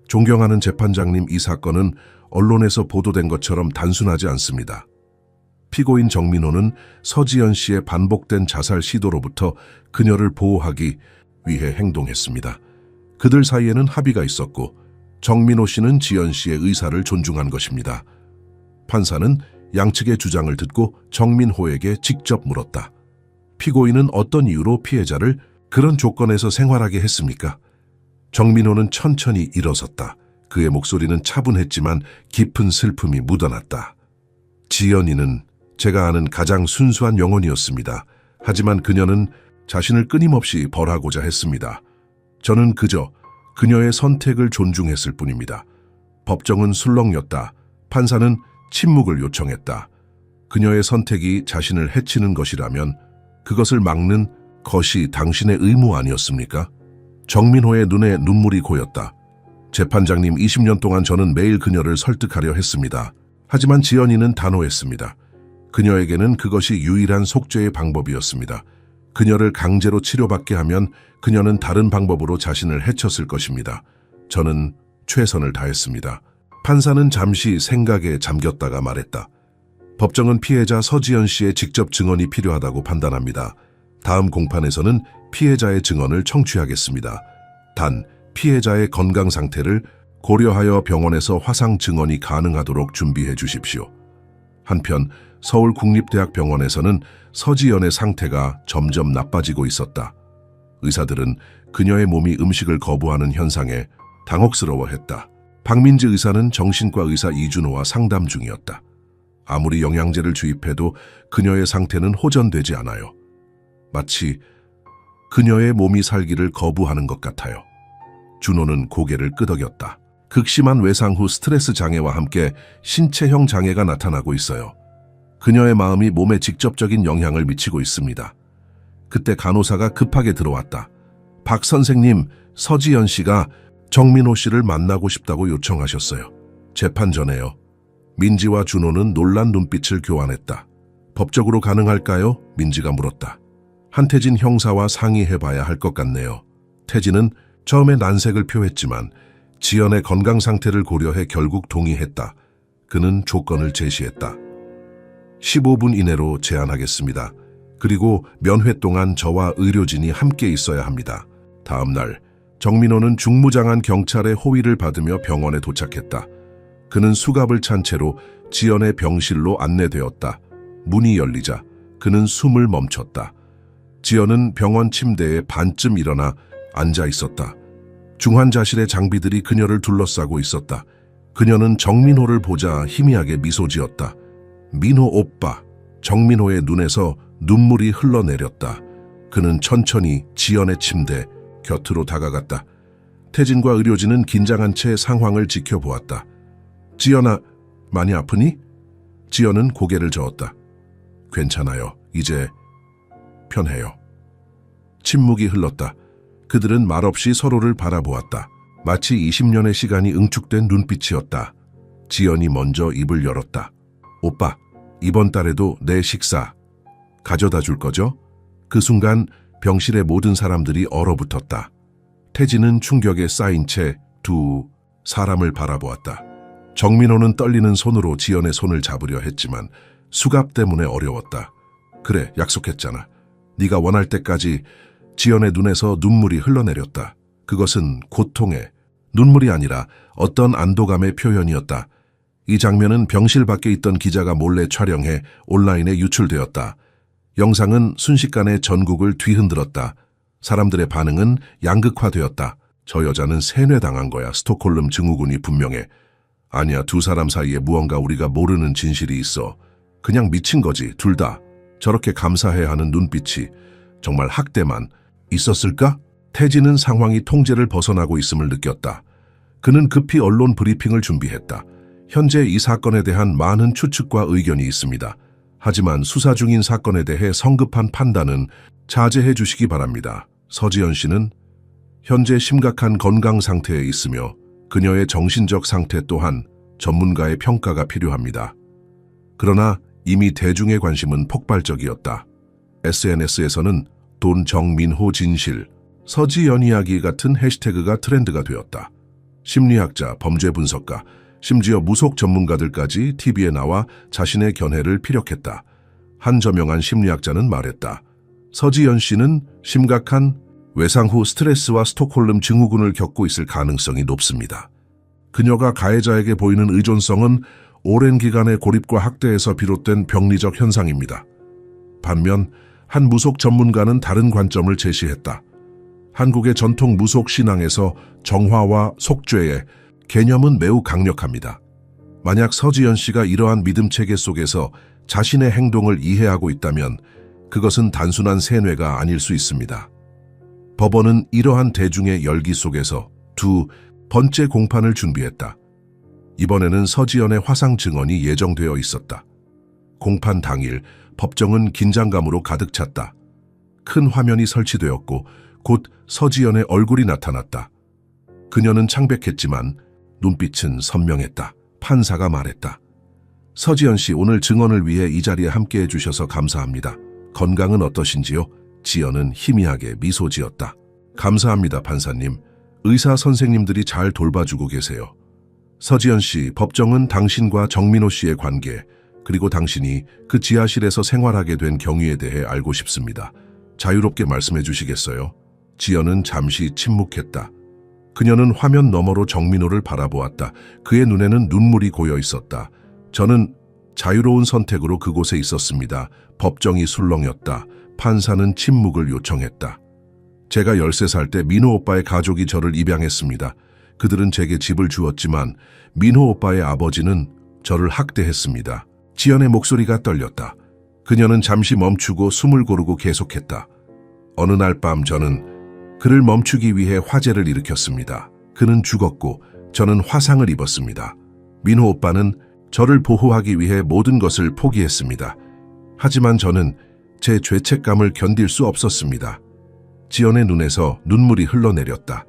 Speaker 1: 존경하는 재판장님, 이 사건은 언론에서 보도된 것처럼 단순하지 않습니다. 피고인 정민호는 서지연 씨의 반복된 자살 시도로부터 그녀를 보호하기 위해 행동했습니다. 그들 사이에는 합의가 있었고 정민호 씨는 지연 씨의 의사를 존중한 것입니다. 판사는 양측의 주장을 듣고 정민호에게 직접 물었다. 피고인은 어떤 이유로 피해자를 그런 조건에서 생활하게 했습니까? 정민호는 천천히 일어섰다. 그의 목소리는 차분했지만 깊은 슬픔이 묻어났다. 지연이는 제가 아는 가장 순수한 영혼이었습니다. 하지만 그녀는 자신을 끊임없이 벌하고자 했습니다. 저는 그저 그녀의 선택을 존중했을 뿐입니다. 법정은 술렁였다. 판사는 침묵을 요청했다. 그녀의 선택이 자신을 해치는 것이라면 그것을 막는 것이 당신의 의무 아니었습니까? 정민호의 눈에 눈물이 고였다. 재판장님, 20년 동안 저는 매일 그녀를 설득하려 했습니다. 하지만 지연이는 단호했습니다. 그녀에게는 그것이 유일한 속죄의 방법이었습니다. 그녀를 강제로 치료받게 하면 그녀는 다른 방법으로 자신을 해쳤을 것입니다. 저는 최선을 다했습니다. 판사는 잠시 생각에 잠겼다가 말했다. 법정은 피해자 서지연 씨의 직접 증언이 필요하다고 판단합니다. 다음 공판에서는 피해자의 증언을 청취하겠습니다. 단, 피해자의 건강 상태를 고려하여 병원에서 화상 증언이 가능하도록 준비해 주십시오. 한편 서울국립대학병원에서는 서지연의 상태가 점점 나빠지고 있었다. 의사들은 그녀의 몸이 음식을 거부하는 현상에 당혹스러워했다. 박민지 의사는 정신과 의사 이준호와 상담 중이었다. 아무리 영양제를 주입해도 그녀의 상태는 호전되지 않아요. 마치 그녀의 몸이 살기를 거부하는 것 같아요. 준호는 고개를 끄덕였다. 극심한 외상 후 스트레스 장애와 함께 신체형 장애가 나타나고 있어요. 그녀의 마음이 몸에 직접적인 영향을 미치고 있습니다. 그때 간호사가 급하게 들어왔다. 박 선생님, 서지연 씨가 정민호 씨를 만나고 싶다고 요청하셨어요. 재판 전에요. 민지와 준호는 놀란 눈빛을 교환했다. 법적으로 가능할까요? 민지가 물었다. 한태진 형사와 상의해봐야 할 것 같네요. 태진은 처음에 난색을 표했지만 지연의 건강 상태를 고려해 결국 동의했다. 그는 조건을 제시했다. 15분 이내로 제안하겠습니다. 그리고 면회 동안 저와 의료진이 함께 있어야 합니다. 다음 날 정민호는 중무장한 경찰의 호위를 받으며 병원에 도착했다. 그는 수갑을 찬 채로 지연의 병실로 안내되었다. 문이 열리자 그는 숨을 멈췄다. 지연은 병원 침대에 반쯤 일어나 앉아 있었다. 중환자실의 장비들이 그녀를 둘러싸고 있었다. 그녀는 정민호를 보자 희미하게 미소 지었다. 민호 오빠. 정민호의 눈에서 눈물이 흘러내렸다. 그는 천천히 지연의 침대 곁으로 다가갔다. 태진과 의료진은 긴장한 채 상황을 지켜보았다. 지연아, 많이 아프니? 지연은 고개를 저었다. 괜찮아요. 이제 편해요. 침묵이 흘렀다. 그들은 말없이 서로를 바라보았다. 마치 20년의 시간이 응축된 눈빛이었다. 지연이 먼저 입을 열었다. 오빠, 이번 달에도 내 식사 가져다 줄 거죠? 그 순간 병실의 모든 사람들이 얼어붙었다. 태진은 충격에 쌓인 채 두 사람을 바라보았다. 정민호는 떨리는 손으로 지연의 손을 잡으려 했지만 수갑 때문에 어려웠다. 그래, 약속했잖아. 네가 원할 때까지. 지연의 눈에서 눈물이 흘러내렸다. 그것은 고통의 눈물이 아니라 어떤 안도감의 표현이었다. 이 장면은 병실 밖에 있던 기자가 몰래 촬영해 온라인에 유출되었다. 영상은 순식간에 전국을 뒤흔들었다. 사람들의 반응은 양극화되었다. 저 여자는 세뇌당한 거야. 스톡홀름 증후군이 분명해. 아니야, 두 사람 사이에 무언가 우리가 모르는 진실이 있어. 그냥 미친 거지, 둘 다. 저렇게 감사해야 하는 눈빛이 정말 학대만 있었을까? 태진은 상황이 통제를 벗어나고 있음을 느꼈다. 그는 급히 언론 브리핑을 준비했다. 현재 이 사건에 대한 많은 추측과 의견이 있습니다. 하지만 수사 중인 사건에 대해 성급한 판단은 자제해 주시기 바랍니다. 서지연 씨는 현재 심각한 건강 상태에 있으며 그녀의 정신적 상태 또한 전문가의 평가가 필요합니다. 그러나 이미 대중의 관심은 폭발적이었다. SNS에서는 돈 정민호 진실, 서지연 이야기 같은 해시태그가 트렌드가 되었다. 심리학자, 범죄 분석가, 심지어 무속 전문가들까지 TV에 나와 자신의 견해를 피력했다. 한 저명한 심리학자는 말했다. 서지연 씨는 심각한 외상 후 스트레스와 스톡홀름 증후군을 겪고 있을 가능성이 높습니다. 그녀가 가해자에게 보이는 의존성은 오랜 기간의 고립과 학대에서 비롯된 병리적 현상입니다. 반면 한 무속 전문가는 다른 관점을 제시했다. 한국의 전통 무속 신앙에서 정화와 속죄의 개념은 매우 강력합니다. 만약 서지연 씨가 이러한 믿음 체계 속에서 자신의 행동을 이해하고 있다면 그것은 단순한 세뇌가 아닐 수 있습니다. 법원은 이러한 대중의 열기 속에서 두 번째 공판을 준비했다. 이번에는 서지연의 화상 증언이 예정되어 있었다. 공판 당일 법정은 긴장감으로 가득 찼다. 큰 화면이 설치되었고 곧 서지연의 얼굴이 나타났다. 그녀는 창백했지만 눈빛은 선명했다. 판사가 말했다. 서지연 씨, 오늘 증언을 위해 이 자리에 함께해 주셔서 감사합니다. 건강은 어떠신지요? 지연은 희미하게 미소 지었다. 감사합니다, 판사님. 의사 선생님들이 잘 돌봐주고 계세요. 서지연 씨, 법정은 당신과 정민호 씨의 관계, 그리고 당신이 그 지하실에서 생활하게 된 경위에 대해 알고 싶습니다. 자유롭게 말씀해 주시겠어요? 지연은 잠시 침묵했다. 그녀는 화면 너머로 정민호를 바라보았다. 그의 눈에는 눈물이 고여 있었다. 저는 자유로운 선택으로 그곳에 있었습니다. 법정이 술렁였다. 판사는 침묵을 요청했다. 제가 13살 때 민호 오빠의 가족이 저를 입양했습니다. 그들은 제게 집을 주었지만 민호 오빠의 아버지는 저를 학대했습니다. 지연의 목소리가 떨렸다. 그녀는 잠시 멈추고 숨을 고르고 계속했다. 어느 날 밤 저는 그를 멈추기 위해 화재를 일으켰습니다. 그는 죽었고 저는 화상을 입었습니다. 민호 오빠는 저를 보호하기 위해 모든 것을 포기했습니다. 하지만 저는 제 죄책감을 견딜 수 없었습니다. 지연의 눈에서 눈물이 흘러내렸다.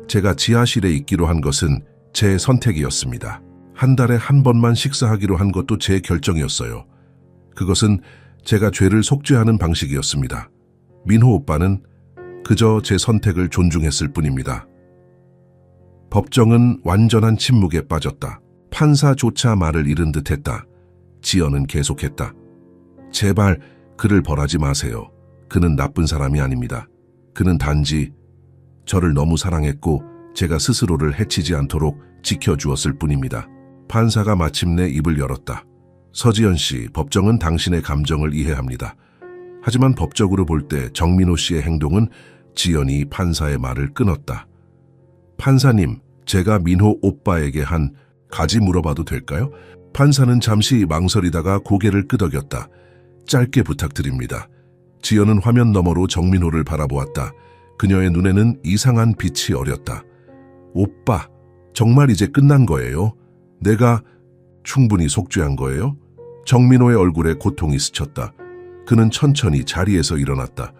Speaker 1: 제가 지하실에 있기로 한 것은 제 선택이었습니다. 한 달에 한 번만 식사하기로 한 것도 제 결정이었어요. 그것은 제가 죄를 속죄하는 방식이었습니다. 민호 오빠는 그저 제 선택을 존중했을 뿐입니다. 법정은 완전한 침묵에 빠졌다. 판사조차 말을 잃은 듯했다. 지연은 계속했다. 제발 그를 벌하지 마세요. 그는 나쁜 사람이 아닙니다. 그는 단지 저를 너무 사랑했고 제가 스스로를 해치지 않도록 지켜주었을 뿐입니다. 판사가 마침내 입을 열었다. 서지연 씨, 법정은 당신의 감정을 이해합니다. 하지만 법적으로 볼 때 정민호 씨의 행동은 지연이 판사의 말을 끊었다. 판사님, 제가 민호 오빠에게 한 가지 물어봐도 될까요? 판사는 잠시 망설이다가 고개를 끄덕였다. 짧게 부탁드립니다. 지연은 화면 너머로 정민호를 바라보았다. 그녀의 눈에는 이상한 빛이 어렸다. 오빠, 정말 이제 끝난 거예요? 내가 충분히 속죄한 거예요? 정민호의 얼굴에 고통이 스쳤다. 그는 천천히 자리에서 일어났다.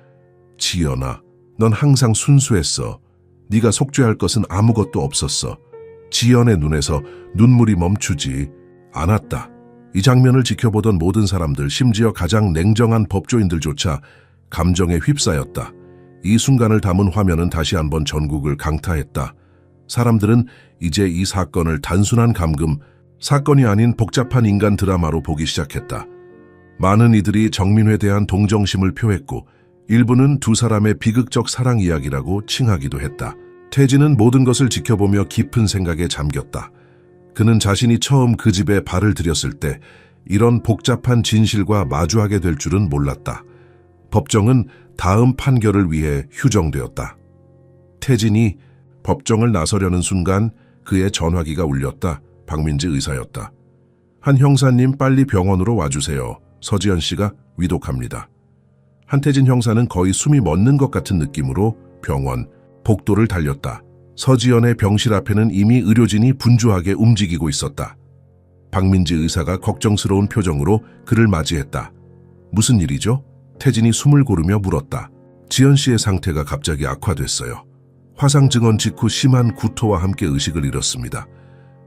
Speaker 1: 지연아, 넌 항상 순수했어. 네가 속죄할 것은 아무것도 없었어. 지연의 눈에서 눈물이 멈추지 않았다. 이 장면을 지켜보던 모든 사람들, 심지어 가장 냉정한 법조인들조차 감정에 휩싸였다. 이 순간을 담은 화면은 다시 한번 전국을 강타했다. 사람들은 이제 이 사건을 단순한 감금, 사건이 아닌 복잡한 인간 드라마로 보기 시작했다. 많은 이들이 정민회에 대한 동정심을 표했고 일부는 두 사람의 비극적 사랑 이야기라고 칭하기도 했다. 태진은 모든 것을 지켜보며 깊은 생각에 잠겼다. 그는 자신이 처음 그 집에 발을 들였을 때 이런 복잡한 진실과 마주하게 될 줄은 몰랐다. 법정은 다음 판결을 위해 휴정되었다. 태진이 법정을 나서려는 순간 그의 전화기가 울렸다. 박민지 의사였다. 한 형사님, 빨리 병원으로 와주세요. 서지연 씨가 위독합니다. 한태진 형사는 거의 숨이 멎는 것 같은 느낌으로 병원 복도를 달렸다. 서지연의 병실 앞에는 이미 의료진이 분주하게 움직이고 있었다. 박민지 의사가 걱정스러운 표정으로 그를 맞이했다. 무슨 일이죠? 태진이 숨을 고르며 물었다. 지연 씨의 상태가 갑자기 악화됐어요. 화상 증원 직후 심한 구토와 함께 의식을 잃었습니다.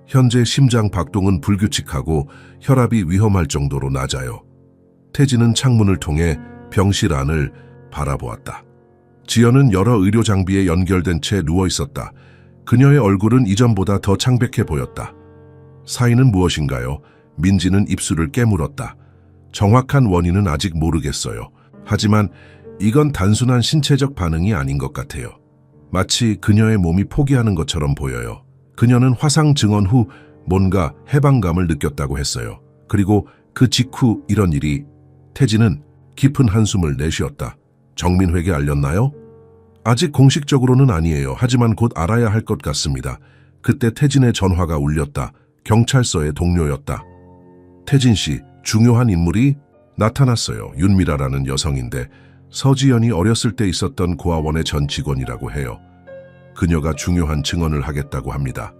Speaker 1: 현재 심장 박동은 불규칙하고 혈압이 위험할 정도로 낮아요. 태진은 창문을 통해 병실 안을 바라보았다. 지연은 여러 의료 장비에 연결된 채 누워 있었다. 그녀의 얼굴은 이전보다 더 창백해 보였다. 사인은 무엇인가요? 민지는 입술을 깨물었다. 정확한 원인은 아직 모르겠어요. 하지만 이건 단순한 신체적 반응이 아닌 것 같아요. 마치 그녀의 몸이 포기하는 것처럼 보여요. 그녀는 화상 증원 후 뭔가 해방감을 느꼈다고 했어요. 그리고 그 직후 이런 일이. 태진은 깊은 한숨을 내쉬었다. 정민회에게 알렸나요? 아직 공식적으로는 아니에요. 하지만 곧 알아야 할 것 같습니다. 그때 태진의 전화가 울렸다. 경찰서의 동료였다. 태진 씨, 중요한 인물이 나타났어요. 윤미라라는 여성인데 서지연이 어렸을 때 있었던 고아원의 전 직원이라고 해요. 그녀가 중요한 증언을 하겠다고 합니다.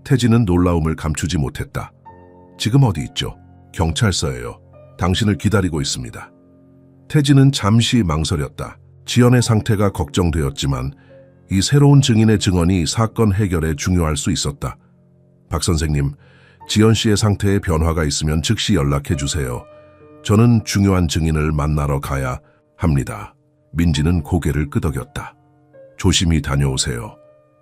Speaker 1: 태진은 놀라움을 감추지 못했다. 지금 어디 있죠? 경찰서예요. 당신을 기다리고 있습니다. 태진은 잠시 망설였다. 지연의 상태가 걱정되었지만 이 새로운 증인의 증언이 사건 해결에 중요할 수 있었다. 박 선생님, 지연 씨의 상태에 변화가 있으면 즉시 연락해 주세요. 저는 중요한 증인을 만나러 가야 합니다. 민지는 고개를 끄덕였다. 조심히 다녀오세요.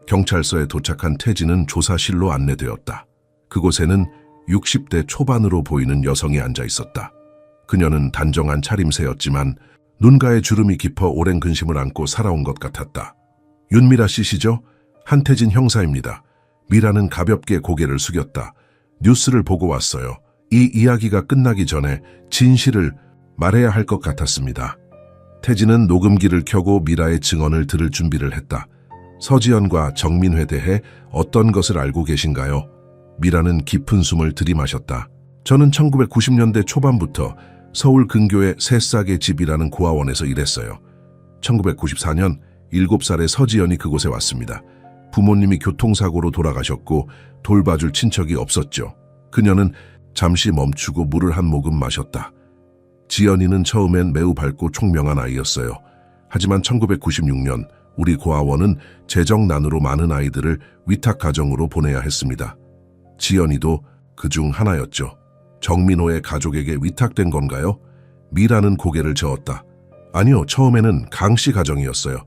Speaker 1: 경찰서에 도착한 태진은 조사실로 안내되었다. 그곳에는 60대 초반으로 보이는 여성이 앉아 있었다. 그녀는 단정한 차림새였지만 눈가에 주름이 깊어 오랜 근심을 안고 살아온 것 같았다. 윤미라 씨시죠? 한태진 형사입니다. 미라는 가볍게 고개를 숙였다. 뉴스를 보고 왔어요. 이 이야기가 끝나기 전에 진실을 말해야 할 것 같았습니다. 태진은 녹음기를 켜고 미라의 증언을 들을 준비를 했다. 서지연과 정민회에 대해 어떤 것을 알고 계신가요? 미라는 깊은 숨을 들이마셨다. 저는 1990년대 초반부터 서울 근교의 새싹의 집이라는 고아원에서 일했어요. 1994년 7살의 서지연이 그곳에 왔습니다. 부모님이 교통사고로 돌아가셨고 돌봐줄 친척이 없었죠. 그녀는 잠시 멈추고 물을 한 모금 마셨다. 지연이는 처음엔 매우 밝고 총명한 아이였어요. 하지만 1996년 우리 고아원은 재정난으로 많은 아이들을 위탁 가정으로 보내야 했습니다. 지연이도 그중 하나였죠. 정민호의 가족에게 위탁된 건가요? 미라는 고개를 저었다. 아니요, 처음에는 강씨 가정이었어요.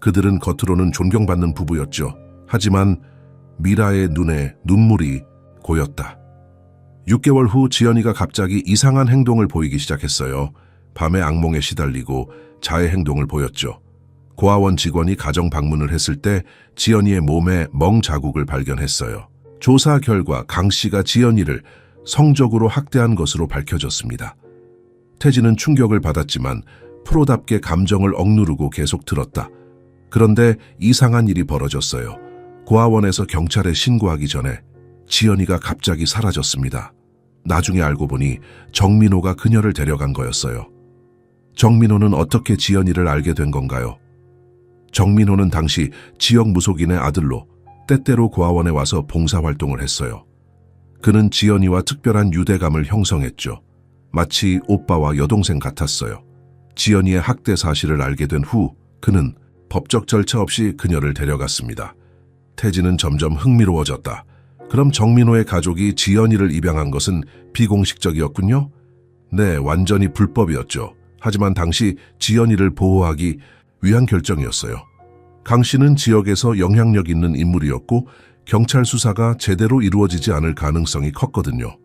Speaker 1: 그들은 겉으로는 존경받는 부부였죠. 하지만 미라의 눈에 눈물이 고였다. 6개월 후 지연이가 갑자기 이상한 행동을 보이기 시작했어요. 밤에 악몽에 시달리고 자해 행동을 보였죠. 고아원 직원이 가정 방문을 했을 때 지연이의 몸에 멍 자국을 발견했어요. 조사 결과 강 씨가 지연이를 성적으로 학대한 것으로 밝혀졌습니다. 태진은 충격을 받았지만 프로답게 감정을 억누르고 계속 들었다. 그런데 이상한 일이 벌어졌어요. 고아원에서 경찰에 신고하기 전에 지연이가 갑자기 사라졌습니다. 나중에 알고 보니 정민호가 그녀를 데려간 거였어요. 정민호는 어떻게 지연이를 알게 된 건가요? 정민호는 당시 지역 무속인의 아들로 때때로 고아원에 와서 봉사활동을 했어요. 그는 지연이와 특별한 유대감을 형성했죠. 마치 오빠와 여동생 같았어요. 지연이의 학대 사실을 알게 된 후 그는 법적 절차 없이 그녀를 데려갔습니다. 태진은 점점 흥미로워졌다. 그럼 정민호의 가족이 지연이를 입양한 것은 비공식적이었군요? 네, 완전히 불법이었죠. 하지만 당시 지연이를 보호하기 위한 결정이었어요. 강 씨는 지역에서 영향력 있는 인물이었고 경찰 수사가 제대로 이루어지지 않을 가능성이 컸거든요.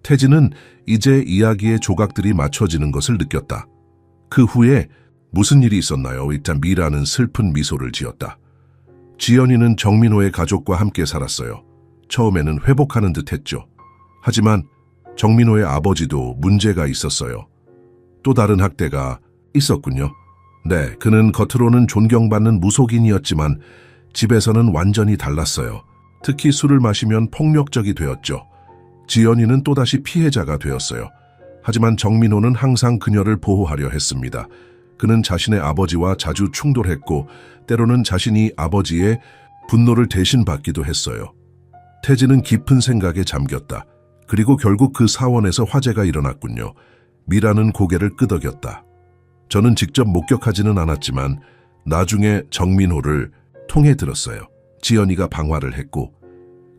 Speaker 1: 태진은 이제 이야기의 조각들이 맞춰지는 것을 느꼈다. 그 후에 무슨 일이 있었나요? 일단 미라는 슬픈 미소를 지었다. 지연이는 정민호의 가족과 함께 살았어요. 처음에는 회복하는 듯 했죠. 하지만 정민호의 아버지도 문제가 있었어요. 또 다른 학대가 있었군요. 네, 그는 겉으로는 존경받는 무속인이었지만 집에서는 완전히 달랐어요. 특히 술을 마시면 폭력적이 되었죠. 지연이는 또다시 피해자가 되었어요. 하지만 정민호는 항상 그녀를 보호하려 했습니다. 그는 자신의 아버지와 자주 충돌했고 때로는 자신이 아버지의 분노를 대신 받기도 했어요. 태진은 깊은 생각에 잠겼다. 그리고 결국 그 사원에서 화재가 일어났군요. 미라는 고개를 끄덕였다. 저는 직접 목격하지는 않았지만 나중에 정민호를 통해 들었어요. 지연이가 방화를 했고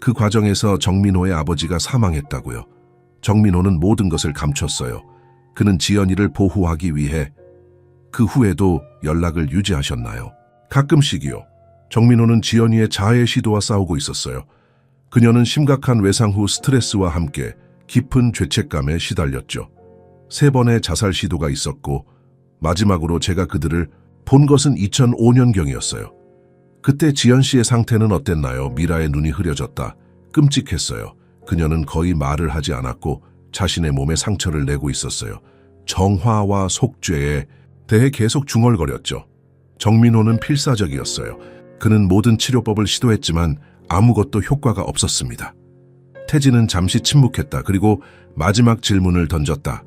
Speaker 1: 그 과정에서 정민호의 아버지가 사망했다고요. 정민호는 모든 것을 감췄어요. 그는 지연이를 보호하기 위해 그 후에도 연락을 유지하셨나요? 가끔씩이요. 정민호는 지연이의 자해 시도와 싸우고 있었어요. 그녀는 심각한 외상 후 스트레스와 함께 깊은 죄책감에 시달렸죠. 3번의 자살 시도가 있었고 마지막으로 제가 그들을 본 것은 2005년경이었어요. 그때 지연 씨의 상태는 어땠나요? 미라의 눈이 흐려졌다. 끔찍했어요. 그녀는 거의 말을 하지 않았고 자신의 몸에 상처를 내고 있었어요. 정화와 속죄에 대해 계속 중얼거렸죠. 정민호는 필사적이었어요. 그는 모든 치료법을 시도했지만 아무것도 효과가 없었습니다. 태진은 잠시 침묵했다. 그리고 마지막 질문을 던졌다.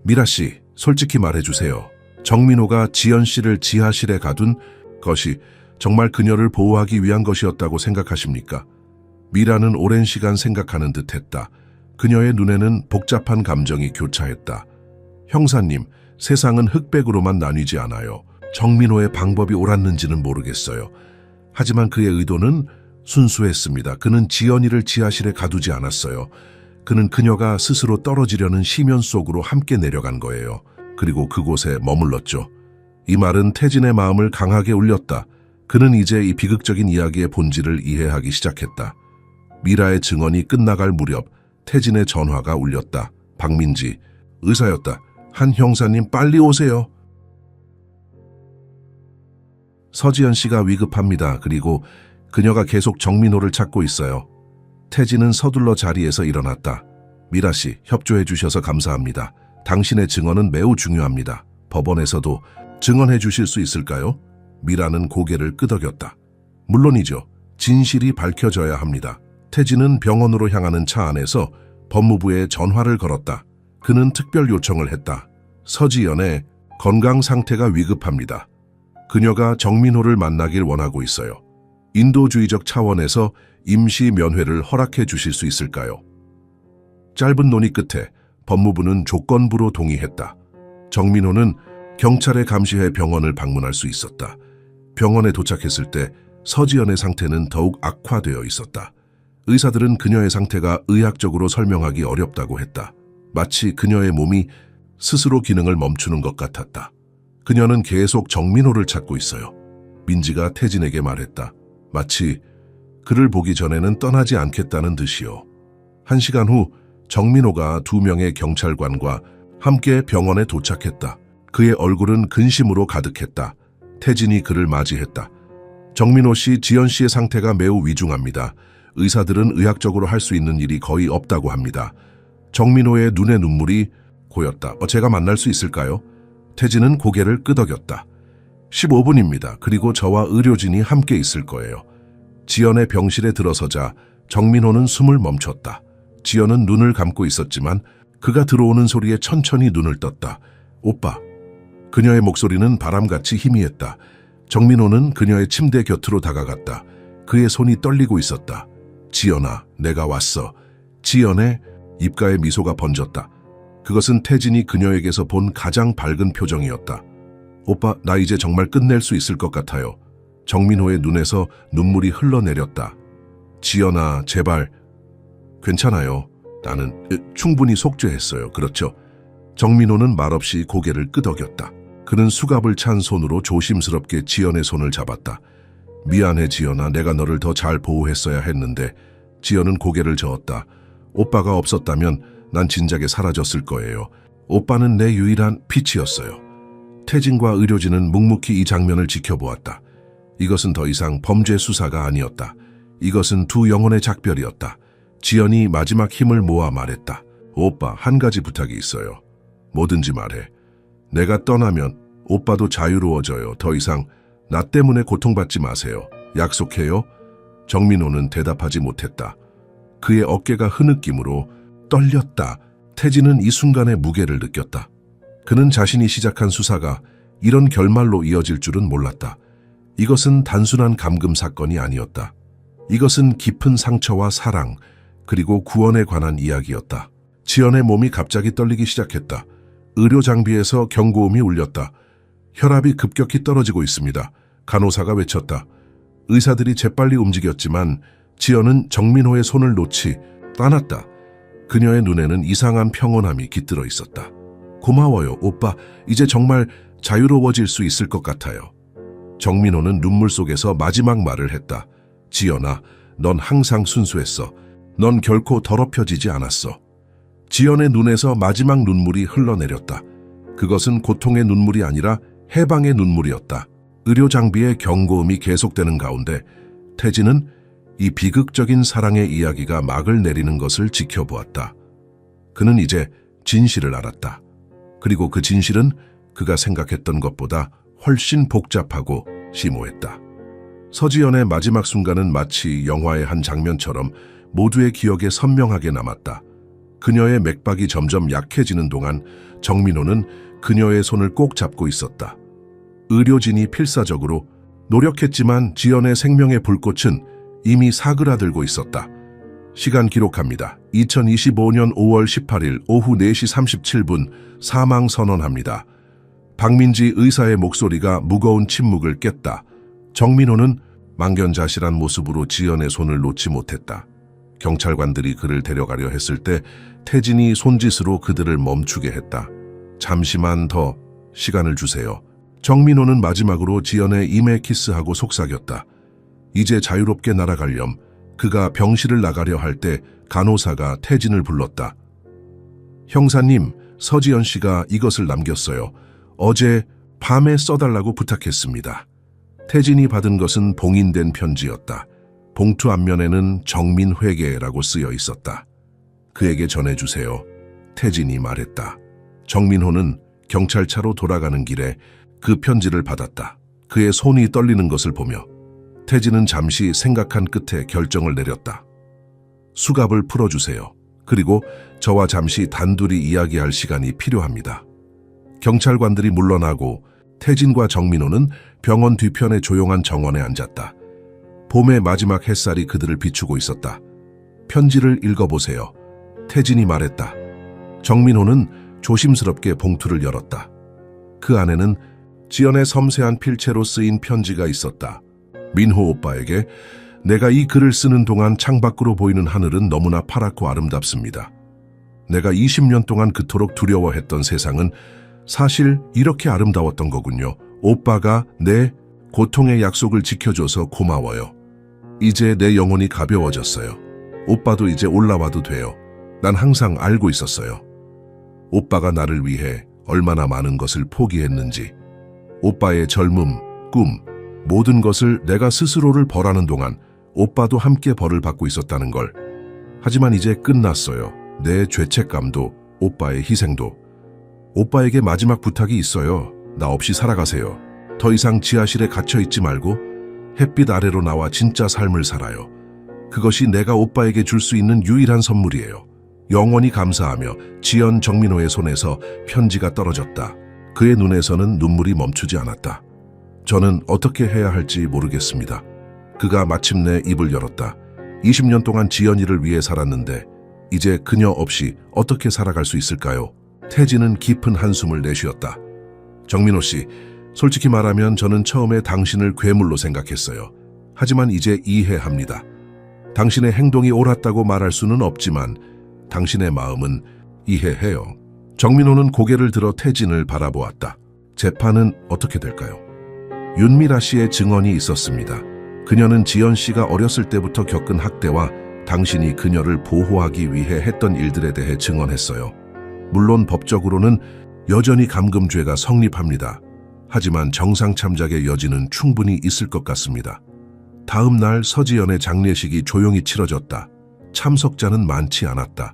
Speaker 1: 미라 씨, 솔직히 말해주세요. 정민호가 지연 씨를 지하실에 가둔 것이 정말 그녀를 보호하기 위한 것이었다고 생각하십니까? 미라는 오랜 시간 생각하는 듯했다. 그녀의 눈에는 복잡한 감정이 교차했다. 형사님, 세상은 흑백으로만 나뉘지 않아요. 정민호의 방법이 옳았는지는 모르겠어요. 하지만 그의 의도는 순수했습니다. 그는 지연이를 지하실에 가두지 않았어요. 그는 그녀가 스스로 떨어지려는 심연 속으로 함께 내려간 거예요. 그리고 그곳에 머물렀죠. 이 말은 태진의 마음을 강하게 울렸다. 그는 이제 이 비극적인 이야기의 본질을 이해하기 시작했다. 미라의 증언이 끝나갈 무렵 태진의 전화가 울렸다. 박민지, 의사였다. 한 형사님 빨리 오세요. 서지연 씨가 위급합니다. 그리고 그녀가 계속 정민호를 찾고 있어요. 태진은 서둘러 자리에서 일어났다. 미라 씨, 협조해 주셔서 감사합니다. 당신의 증언은 매우 중요합니다. 법원에서도 증언해 주실 수 있을까요? 미라는 고개를 끄덕였다. 물론이죠. 진실이 밝혀져야 합니다. 태진은 병원으로 향하는 차 안에서 법무부에 전화를 걸었다. 그는 특별 요청을 했다. 서지연의 건강 상태가 위급합니다. 그녀가 정민호를 만나길 원하고 있어요. 인도주의적 차원에서 임시 면회를 허락해 주실 수 있을까요? 짧은 논의 끝에 법무부는 조건부로 동의했다. 정민호는 경찰의 감시해 병원을 방문할 수 있었다. 병원에 도착했을 때 서지연의 상태는 더욱 악화되어 있었다. 의사들은 그녀의 상태가 의학적으로 설명하기 어렵다고 했다. 마치 그녀의 몸이 스스로 기능을 멈추는 것 같았다. 그녀는 계속 정민호를 찾고 있어요. 민지가 태진에게 말했다. 마치 그를 보기 전에는 떠나지 않겠다는 듯이요. 1시간 후 정민호가 2명의 경찰관과 함께 병원에 도착했다. 그의 얼굴은 근심으로 가득했다. 태진이 그를 맞이했다. 정민호 씨, 지연 씨의 상태가 매우 위중합니다. 의사들은 의학적으로 할 수 있는 일이 거의 없다고 합니다. 정민호의 눈에 눈물이 고였다. 제가 만날 수 있을까요? 태진은 고개를 끄덕였다. 15분입니다. 그리고 저와 의료진이 함께 있을 거예요. 지연의 병실에 들어서자 정민호는 숨을 멈췄다. 지연은 눈을 감고 있었지만 그가 들어오는 소리에 천천히 눈을 떴다. 오빠. 그녀의 목소리는 바람같이 희미했다. 정민호는 그녀의 침대 곁으로 다가갔다. 그의 손이 떨리고 있었다. 지연아, 내가 왔어. 지연의 입가에 미소가 번졌다. 그것은 태진이 그녀에게서 본 가장 밝은 표정이었다. 오빠, 나 이제 정말 끝낼 수 있을 것 같아요. 정민호의 눈에서 눈물이 흘러내렸다. 지연아, 제발. 괜찮아요. 나는 충분히 속죄했어요. 그렇죠? 정민호는 말없이 고개를 끄덕였다. 그는 수갑을 찬 손으로 조심스럽게 지연의 손을 잡았다. 미안해, 지연아. 내가 너를 더 잘 보호했어야 했는데. 지연은 고개를 저었다. 오빠가 없었다면 난 진작에 사라졌을 거예요. 오빠는 내 유일한 빛이었어요. 태진과 의료진은 묵묵히 이 장면을 지켜보았다. 이것은 더 이상 범죄 수사가 아니었다. 이것은 두 영혼의 작별이었다. 지연이 마지막 힘을 모아 말했다. 오빠, 한 가지 부탁이 있어요. 뭐든지 말해. 내가 떠나면 오빠도 자유로워져요. 더 이상 나 때문에 고통받지 마세요. 약속해요? 정민호는 대답하지 못했다. 그의 어깨가 흐느낌으로 떨렸다. 태진은 이 순간의 무게를 느꼈다. 그는 자신이 시작한 수사가 이런 결말로 이어질 줄은 몰랐다. 이것은 단순한 감금 사건이 아니었다. 이것은 깊은 상처와 사랑, 그리고 구원에 관한 이야기였다. 지연의 몸이 갑자기 떨리기 시작했다. 의료 장비에서 경고음이 울렸다. 혈압이 급격히 떨어지고 있습니다. 간호사가 외쳤다. 의사들이 재빨리 움직였지만 지연은 정민호의 손을 놓지 않았다. 그녀의 눈에는 이상한 평온함이 깃들어 있었다. 고마워요, 오빠. 이제 정말 자유로워질 수 있을 것 같아요. 정민호는 눈물 속에서 마지막 말을 했다. 지연아, 넌 항상 순수했어. 넌 결코 더럽혀지지 않았어. 지연의 눈에서 마지막 눈물이 흘러내렸다. 그것은 고통의 눈물이 아니라 해방의 눈물이었다. 의료 장비의 경고음이 계속되는 가운데 태진은 이 비극적인 사랑의 이야기가 막을 내리는 것을 지켜보았다. 그는 이제 진실을 알았다. 그리고 그 진실은 그가 생각했던 것보다 훨씬 복잡하고 심오했다. 서지연의 마지막 순간은 마치 영화의 한 장면처럼 모두의 기억에 선명하게 남았다. 그녀의 맥박이 점점 약해지는 동안 정민호는 그녀의 손을 꼭 잡고 있었다. 의료진이 필사적으로 노력했지만 지연의 생명의 불꽃은 이미 사그라들고 있었다. 시간 기록합니다. 2025년 5월 18일 오후 4시 37분 사망 선언합니다. 박민지 의사의 목소리가 무거운 침묵을 깼다. 정민호는 망견자실한 모습으로 지연의 손을 놓지 못했다. 경찰관들이 그를 데려가려 했을 때 태진이 손짓으로 그들을 멈추게 했다. 잠시만 더 시간을 주세요. 정민호는 마지막으로 지연의 임에 키스하고 속삭였다. 이제 자유롭게 날아가렴. 그가 병실을 나가려 할 때 간호사가 태진을 불렀다. 형사님, 서지연 씨가 이것을 남겼어요. 어제 밤에 써달라고 부탁했습니다. 태진이 받은 것은 봉인된 편지였다. 봉투 앞면에는 정민회계라고 쓰여 있었다. 그에게 전해주세요. 태진이 말했다. 정민호는 경찰차로 돌아가는 길에 그 편지를 받았다. 그의 손이 떨리는 것을 보며 태진은 잠시 생각한 끝에 결정을 내렸다. 수갑을 풀어주세요. 그리고 저와 잠시 단둘이 이야기할 시간이 필요합니다. 경찰관들이 물러나고 태진과 정민호는 병원 뒤편의 조용한 정원에 앉았다. 봄의 마지막 햇살이 그들을 비추고 있었다. 편지를 읽어보세요. 태진이 말했다. 정민호는 조심스럽게 봉투를 열었다. 그 안에는 지연의 섬세한 필체로 쓰인 편지가 있었다. 민호 오빠에게 내가 이 글을 쓰는 동안 창밖으로 보이는 하늘은 너무나 파랗고 아름답습니다. 내가 20년 동안 그토록 두려워했던 세상은 사실 이렇게 아름다웠던 거군요. 오빠가 내 고통의 약속을 지켜줘서 고마워요. 이제 내 영혼이 가벼워졌어요. 오빠도 이제 올라와도 돼요. 난 항상 알고 있었어요. 오빠가 나를 위해 얼마나 많은 것을 포기했는지, 오빠의 젊음, 꿈, 모든 것을 내가 스스로를 벌하는 동안 오빠도 함께 벌을 받고 있었다는 걸. 하지만 이제 끝났어요. 내 죄책감도, 오빠의 희생도. 오빠에게 마지막 부탁이 있어요. 나 없이 살아가세요. 더 이상 지하실에 갇혀있지 말고 햇빛 아래로 나와 진짜 삶을 살아요. 그것이 내가 오빠에게 줄 수 있는 유일한 선물이에요. 영원히 감사하며 지연 정민호의 손에서 편지가 떨어졌다. 그의 눈에서는 눈물이 멈추지 않았다. 저는 어떻게 해야 할지 모르겠습니다. 그가 마침내 입을 열었다. 20년 동안 지연이를 위해 살았는데 이제 그녀 없이 어떻게 살아갈 수 있을까요? 태진은 깊은 한숨을 내쉬었다. 정민호 씨, 솔직히 말하면 저는 처음에 당신을 괴물로 생각했어요. 하지만 이제 이해합니다. 당신의 행동이 옳았다고 말할 수는 없지만 당신의 마음은 이해해요. 정민호는 고개를 들어 태진을 바라보았다. 재판은 어떻게 될까요? 윤미라 씨의 증언이 있었습니다. 그녀는 지연 씨가 어렸을 때부터 겪은 학대와 당신이 그녀를 보호하기 위해 했던 일들에 대해 증언했어요. 물론 법적으로는 여전히 감금죄가 성립합니다. 하지만 정상 참작의 여지는 충분히 있을 것 같습니다. 다음 날 서지연의 장례식이 조용히 치러졌다. 참석자는 많지 않았다.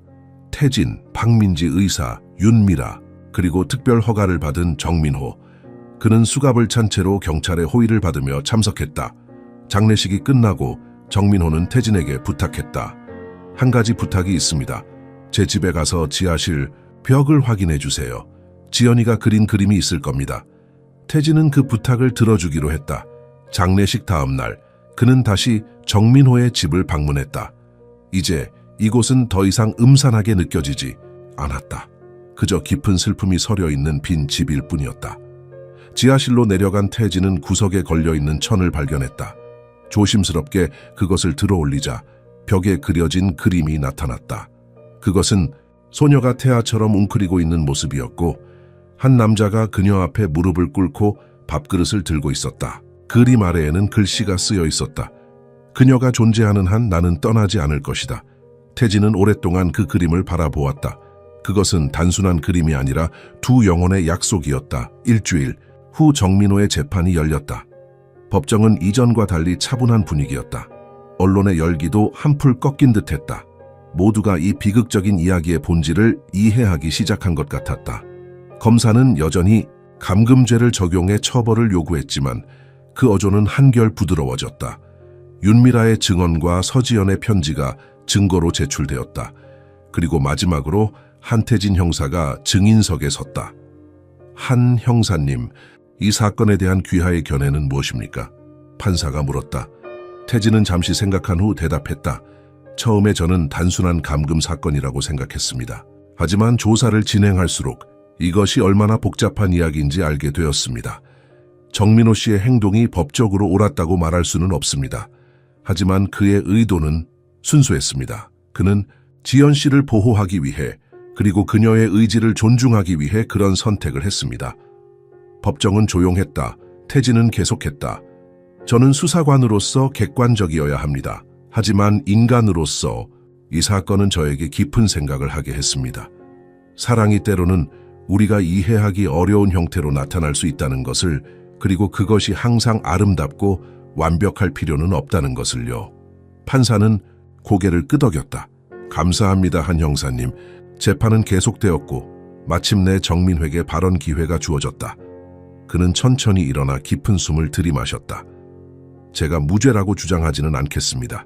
Speaker 1: 태진, 박민지 의사, 윤미라, 그리고 특별 허가를 받은 정민호. 그는 수갑을 찬 채로 경찰의 호의를 받으며 참석했다. 장례식이 끝나고 정민호는 태진에게 부탁했다. 한 가지 부탁이 있습니다. 제 집에 가서 지하실 벽을 확인해 주세요. 지연이가 그린 그림이 있을 겁니다. 태진은 그 부탁을 들어주기로 했다. 장례식 다음 날 그는 다시 정민호의 집을 방문했다. 이제 이곳은 더 이상 음산하게 느껴지지 않았다. 그저 깊은 슬픔이 서려 있는 빈 집일 뿐이었다. 지하실로 내려간 태진은 구석에 걸려있는 천을 발견했다. 조심스럽게 그것을 들어올리자 벽에 그려진 그림이 나타났다. 그것은 소녀가 태아처럼 웅크리고 있는 모습이었고 한 남자가 그녀 앞에 무릎을 꿇고 밥그릇을 들고 있었다. 그림 아래에는 글씨가 쓰여 있었다. 그녀가 존재하는 한 나는 떠나지 않을 것이다. 태진은 오랫동안 그 그림을 바라보았다. 그것은 단순한 그림이 아니라 두 영혼의 약속이었다. 일주일 후 정민호의 재판이 열렸다. 법정은 이전과 달리 차분한 분위기였다. 언론의 열기도 한풀 꺾인 듯했다. 모두가 이 비극적인 이야기의 본질을 이해하기 시작한 것 같았다. 검사는 여전히 감금죄를 적용해 처벌을 요구했지만 그 어조는 한결 부드러워졌다. 윤미라의 증언과 서지연의 편지가 증거로 제출되었다. 그리고 마지막으로 한태진 형사가 증인석에 섰다. 한 형사님, 이 사건에 대한 귀하의 견해는 무엇입니까? 판사가 물었다. 태진은 잠시 생각한 후 대답했다. 처음에 저는 단순한 감금 사건이라고 생각했습니다. 하지만 조사를 진행할수록 이것이 얼마나 복잡한 이야기인지 알게 되었습니다. 정민호 씨의 행동이 법적으로 옳았다고 말할 수는 없습니다. 하지만 그의 의도는 순수했습니다. 그는 지연 씨를 보호하기 위해 그리고 그녀의 의지를 존중하기 위해 그런 선택을 했습니다. 법정은 조용했다. 태진은 계속했다. 저는 수사관으로서 객관적이어야 합니다. 하지만 인간으로서 이 사건은 저에게 깊은 생각을 하게 했습니다. 사랑이 때로는 우리가 이해하기 어려운 형태로 나타날 수 있다는 것을, 그리고 그것이 항상 아름답고 완벽할 필요는 없다는 것을요. 판사는 고개를 끄덕였다. 감사합니다, 한 형사님. 재판은 계속되었고 마침내 정민회에게 발언 기회가 주어졌다. 그는 천천히 일어나 깊은 숨을 들이마셨다. 제가 무죄라고 주장하지는 않겠습니다.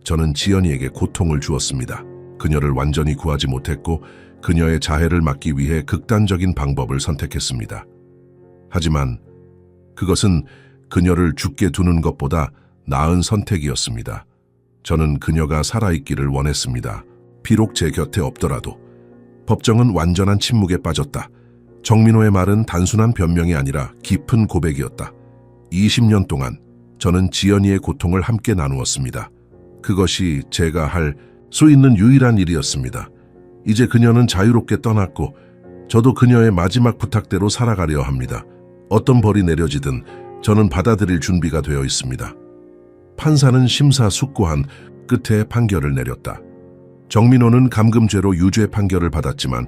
Speaker 1: 저는 지연이에게 고통을 주었습니다. 그녀를 완전히 구하지 못했고 그녀의 자해를 막기 위해 극단적인 방법을 선택했습니다. 하지만 그것은 그녀를 죽게 두는 것보다 나은 선택이었습니다. 저는 그녀가 살아있기를 원했습니다. 비록 제 곁에 없더라도. 법정은 완전한 침묵에 빠졌다. 정민호의 말은 단순한 변명이 아니라 깊은 고백이었다. 20년 동안 저는 지연이의 고통을 함께 나누었습니다. 그것이 제가 할 수 있는 유일한 일이었습니다. 이제 그녀는 자유롭게 떠났고 저도 그녀의 마지막 부탁대로 살아가려 합니다. 어떤 벌이 내려지든 저는 받아들일 준비가 되어 있습니다. 판사는 심사숙고한 끝에 판결을 내렸다. 정민호는 감금죄로 유죄 판결을 받았지만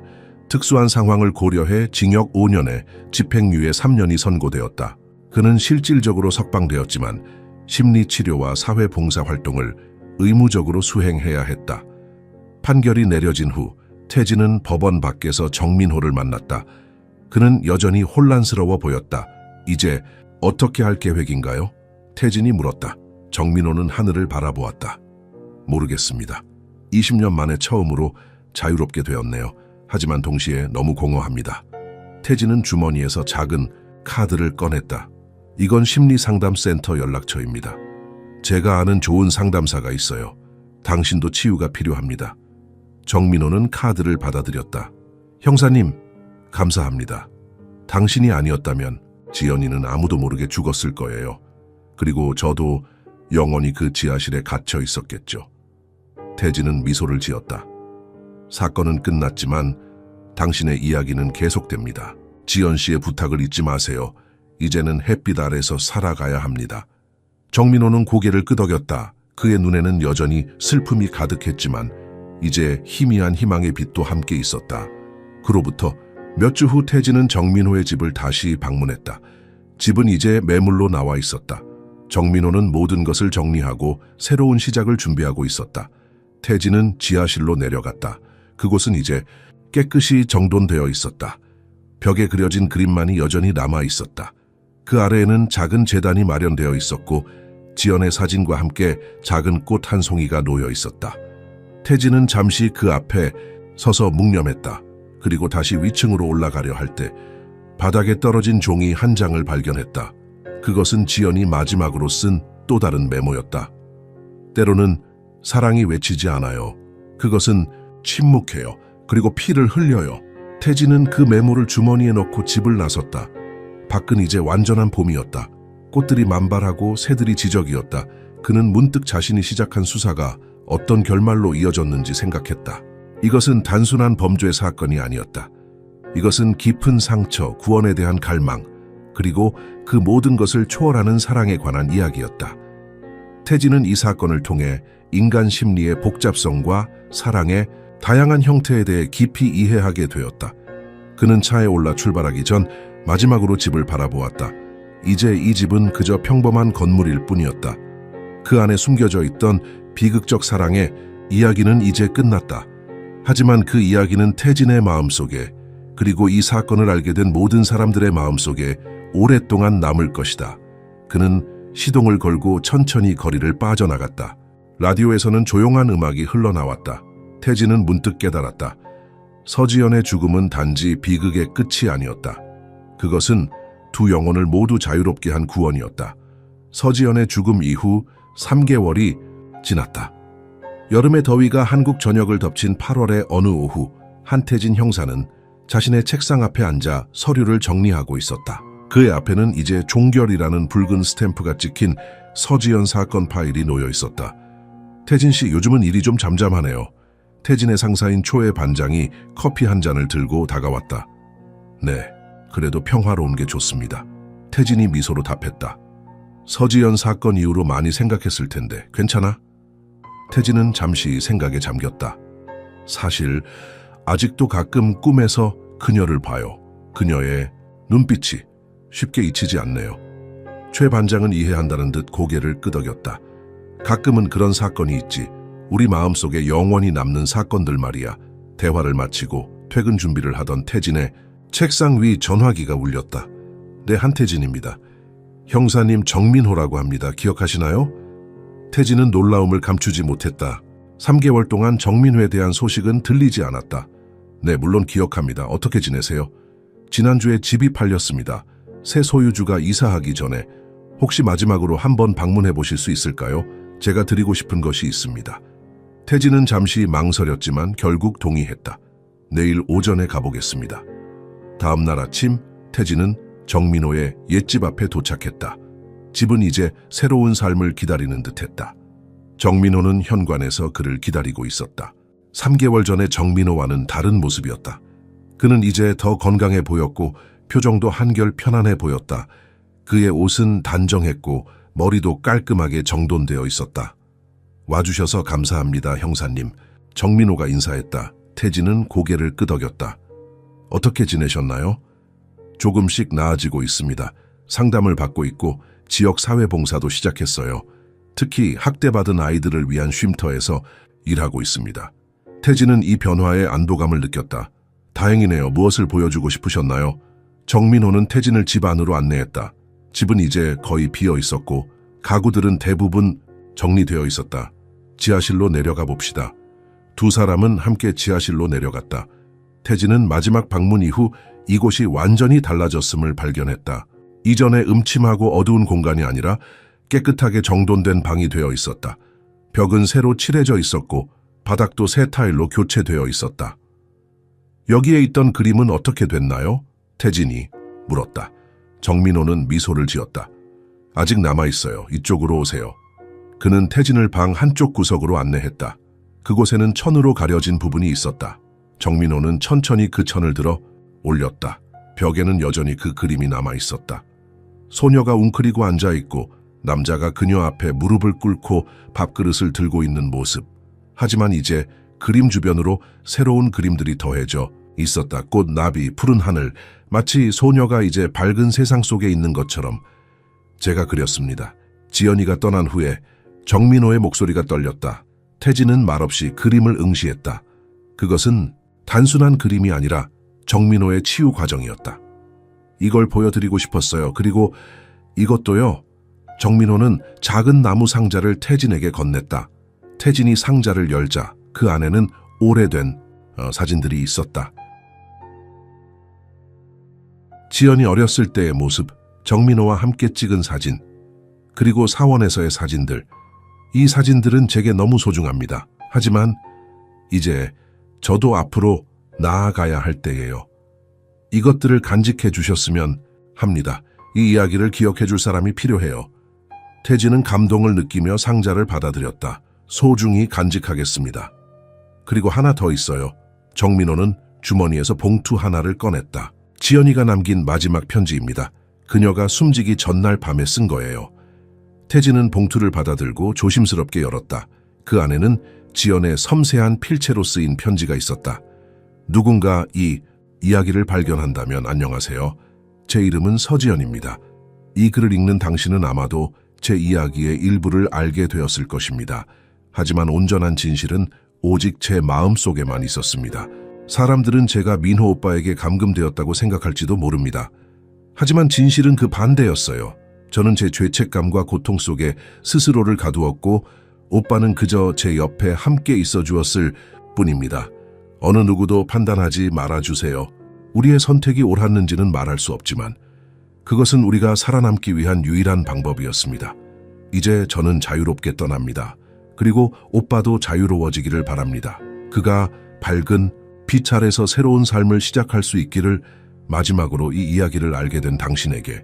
Speaker 1: 특수한 상황을 고려해 징역 5년에 집행유예 3년이 선고되었다. 그는 실질적으로 석방되었지만 심리치료와 사회봉사활동을 의무적으로 수행해야 했다. 판결이 내려진 후 태진은 법원 밖에서 정민호를 만났다. 그는 여전히 혼란스러워 보였다. 이제 어떻게 할 계획인가요? 태진이 물었다. 정민호는 하늘을 바라보았다. 모르겠습니다. 20년 만에 처음으로 자유롭게 되었네요. 하지만 동시에 너무 공허합니다. 태진은 주머니에서 작은 카드를 꺼냈다. 이건 심리상담센터 연락처입니다. 제가 아는 좋은 상담사가 있어요. 당신도 치유가 필요합니다. 정민호는 카드를 받아들였다. 형사님, 감사합니다. 당신이 아니었다면 지연이는 아무도 모르게 죽었을 거예요. 그리고 저도 영원히 그 지하실에 갇혀 있었겠죠. 태진은 미소를 지었다. 사건은 끝났지만 당신의 이야기는 계속됩니다. 지연 씨의 부탁을 잊지 마세요. 이제는 햇빛 아래서 살아가야 합니다. 정민호는 고개를 끄덕였다. 그의 눈에는 여전히 슬픔이 가득했지만 이제 희미한 희망의 빛도 함께 있었다. 그로부터 몇 주 후 태진은 정민호의 집을 다시 방문했다. 집은 이제 매물로 나와 있었다. 정민호는 모든 것을 정리하고 새로운 시작을 준비하고 있었다. 태진은 지하실로 내려갔다. 그곳은 이제 깨끗이 정돈되어 있었다. 벽에 그려진 그림만이 여전히 남아 있었다. 그 아래에는 작은 제단이 마련되어 있었고 지연의 사진과 함께 작은 꽃 한 송이가 놓여 있었다. 태진은 잠시 그 앞에 서서 묵념했다. 그리고 다시 위층으로 올라가려 할 때 바닥에 떨어진 종이 한 장을 발견했다. 그것은 지연이 마지막으로 쓴 또 다른 메모였다. 때로는 사랑이 외치지 않아요. 그것은 침묵해요. 그리고 피를 흘려요. 태진은 그 메모를 주머니에 넣고 집을 나섰다. 밖은 이제 완전한 봄이었다. 꽃들이 만발하고 새들이 지저귀었다. 그는 문득 자신이 시작한 수사가 어떤 결말로 이어졌는지 생각했다. 이것은 단순한 범죄 사건이 아니었다. 이것은 깊은 상처, 구원에 대한 갈망, 그리고 그 모든 것을 초월하는 사랑에 관한 이야기였다. 태진은 이 사건을 통해 인간 심리의 복잡성과 사랑의 다양한 형태에 대해 깊이 이해하게 되었다. 그는 차에 올라 출발하기 전 마지막으로 집을 바라보았다. 이제 이 집은 그저 평범한 건물일 뿐이었다. 그 안에 숨겨져 있던 비극적 사랑의 이야기는 이제 끝났다. 하지만 그 이야기는 태진의 마음속에, 그리고 이 사건을 알게 된 모든 사람들의 마음속에 오랫동안 남을 것이다. 그는 시동을 걸고 천천히 거리를 빠져나갔다. 라디오에서는 조용한 음악이 흘러나왔다. 태진은 문득 깨달았다. 서지연의 죽음은 단지 비극의 끝이 아니었다. 그것은 두 영혼을 모두 자유롭게 한 구원이었다. 서지연의 죽음 이후 3개월이 지났다. 여름의 더위가 한국 전역을 덮친 8월의 어느 오후, 한태진 형사는 자신의 책상 앞에 앉아 서류를 정리하고 있었다. 그의 앞에는 이제 종결이라는 붉은 스탬프가 찍힌 서지연 사건 파일이 놓여 있었다. 태진 씨, 요즘은 일이 좀 잠잠하네요. 태진의 상사인 초의 반장이 커피 한 잔을 들고 다가왔다. 네, 그래도 평화로운 게 좋습니다. 태진이 미소로 답했다. 서지연 사건 이후로 많이 생각했을 텐데 괜찮아? 태진은 잠시 생각에 잠겼다. 사실 아직도 가끔 꿈에서 그녀를 봐요. 그녀의 눈빛이 쉽게 잊히지 않네요. 최 반장은 이해한다는 듯 고개를 끄덕였다. 가끔은 그런 사건이 있지. 우리 마음속에 영원히 남는 사건들 말이야. 대화를 마치고 퇴근 준비를 하던 태진의 책상 위 전화기가 울렸다. 네, 한태진입니다. 형사님 정민호라고 합니다. 기억하시나요? 태진은 놀라움을 감추지 못했다. 3개월 동안 정민호에 대한 소식은 들리지 않았다. 네, 물론 기억합니다. 어떻게 지내세요? 지난주에 집이 팔렸습니다. 새 소유주가 이사하기 전에 혹시 마지막으로 한번 방문해 보실 수 있을까요? 제가 드리고 싶은 것이 있습니다. 태진은 잠시 망설였지만 결국 동의했다. 내일 오전에 가보겠습니다. 다음 날 아침 태진은 정민호의 옛집 앞에 도착했다. 집은 이제 새로운 삶을 기다리는 듯했다. 정민호는 현관에서 그를 기다리고 있었다. 3개월 전에 정민호와는 다른 모습이었다. 그는 이제 더 건강해 보였고 표정도 한결 편안해 보였다. 그의 옷은 단정했고 머리도 깔끔하게 정돈되어 있었다. 와주셔서 감사합니다, 형사님. 정민호가 인사했다. 태진은 고개를 끄덕였다. 어떻게 지내셨나요? 조금씩 나아지고 있습니다. 상담을 받고 있고 지역 사회봉사도 시작했어요. 특히 학대받은 아이들을 위한 쉼터에서 일하고 있습니다. 태진은 이 변화에 안도감을 느꼈다. 다행이네요. 무엇을 보여주고 싶으셨나요? 정민호는 태진을 집 안으로 안내했다. 집은 이제 거의 비어 있었고 가구들은 대부분 정리되어 있었다. 지하실로 내려가 봅시다. 두 사람은 함께 지하실로 내려갔다. 태진은 마지막 방문 이후 이곳이 완전히 달라졌음을 발견했다. 이전에 음침하고 어두운 공간이 아니라 깨끗하게 정돈된 방이 되어 있었다. 벽은 새로 칠해져 있었고 바닥도 새 타일로 교체되어 있었다. 여기에 있던 그림은 어떻게 됐나요? 태진이 물었다. 정민호는 미소를 지었다. 아직 남아있어요. 이쪽으로 오세요. 그는 태진을 방 한쪽 구석으로 안내했다. 그곳에는 천으로 가려진 부분이 있었다. 정민호는 천천히 그 천을 들어 올렸다. 벽에는 여전히 그 그림이 남아있었다. 소녀가 웅크리고 앉아있고 남자가 그녀 앞에 무릎을 꿇고 밥그릇을 들고 있는 모습. 하지만 이제 그림 주변으로 새로운 그림들이 더해져 있었다. 꽃, 나비, 푸른 하늘, 마치 소녀가 이제 밝은 세상 속에 있는 것처럼. 제가 그렸습니다. 지연이가 떠난 후에 정민호의 목소리가 떨렸다. 태진은 말없이 그림을 응시했다. 그것은 단순한 그림이 아니라 정민호의 치유 과정이었다. 이걸 보여드리고 싶었어요. 그리고 이것도요. 정민호는 작은 나무 상자를 태진에게 건넸다. 태진이 상자를 열자 그 안에는 오래된 사진들이 있었다. 지연이 어렸을 때의 모습, 정민호와 함께 찍은 사진, 그리고 사원에서의 사진들. 이 사진들은 제게 너무 소중합니다. 하지만 이제 저도 앞으로 나아가야 할 때예요. 이것들을 간직해 주셨으면 합니다. 이 이야기를 기억해 줄 사람이 필요해요. 태진은 감동을 느끼며 상자를 받아들였다. 소중히 간직하겠습니다. 그리고 하나 더 있어요. 정민호는 주머니에서 봉투 하나를 꺼냈다. 지연이가 남긴 마지막 편지입니다. 그녀가 숨지기 전날 밤에 쓴 거예요. 태진은 봉투를 받아들고 조심스럽게 열었다. 그 안에는 지연의 섬세한 필체로 쓰인 편지가 있었다. 누군가 이 이야기를 발견한다면 안녕하세요. 제 이름은 서지연입니다. 이 글을 읽는 당신은 아마도 제 이야기의 일부를 알게 되었을 것입니다. 하지만 온전한 진실은 오직 제 마음속에만 있었습니다. 사람들은 제가 민호 오빠에게 감금되었다고 생각할지도 모릅니다. 하지만 진실은 그 반대였어요. 저는 제 죄책감과 고통 속에 스스로를 가두었고 오빠는 그저 제 옆에 함께 있어 주었을 뿐입니다. 어느 누구도 판단하지 말아주세요. 우리의 선택이 옳았는지는 말할 수 없지만 그것은 우리가 살아남기 위한 유일한 방법이었습니다. 이제 저는 자유롭게 떠납니다. 그리고 오빠도 자유로워지기를 바랍니다. 그가 밝은 빛 아래서 새로운 삶을 시작할 수 있기를. 마지막으로 이 이야기를 알게 된 당신에게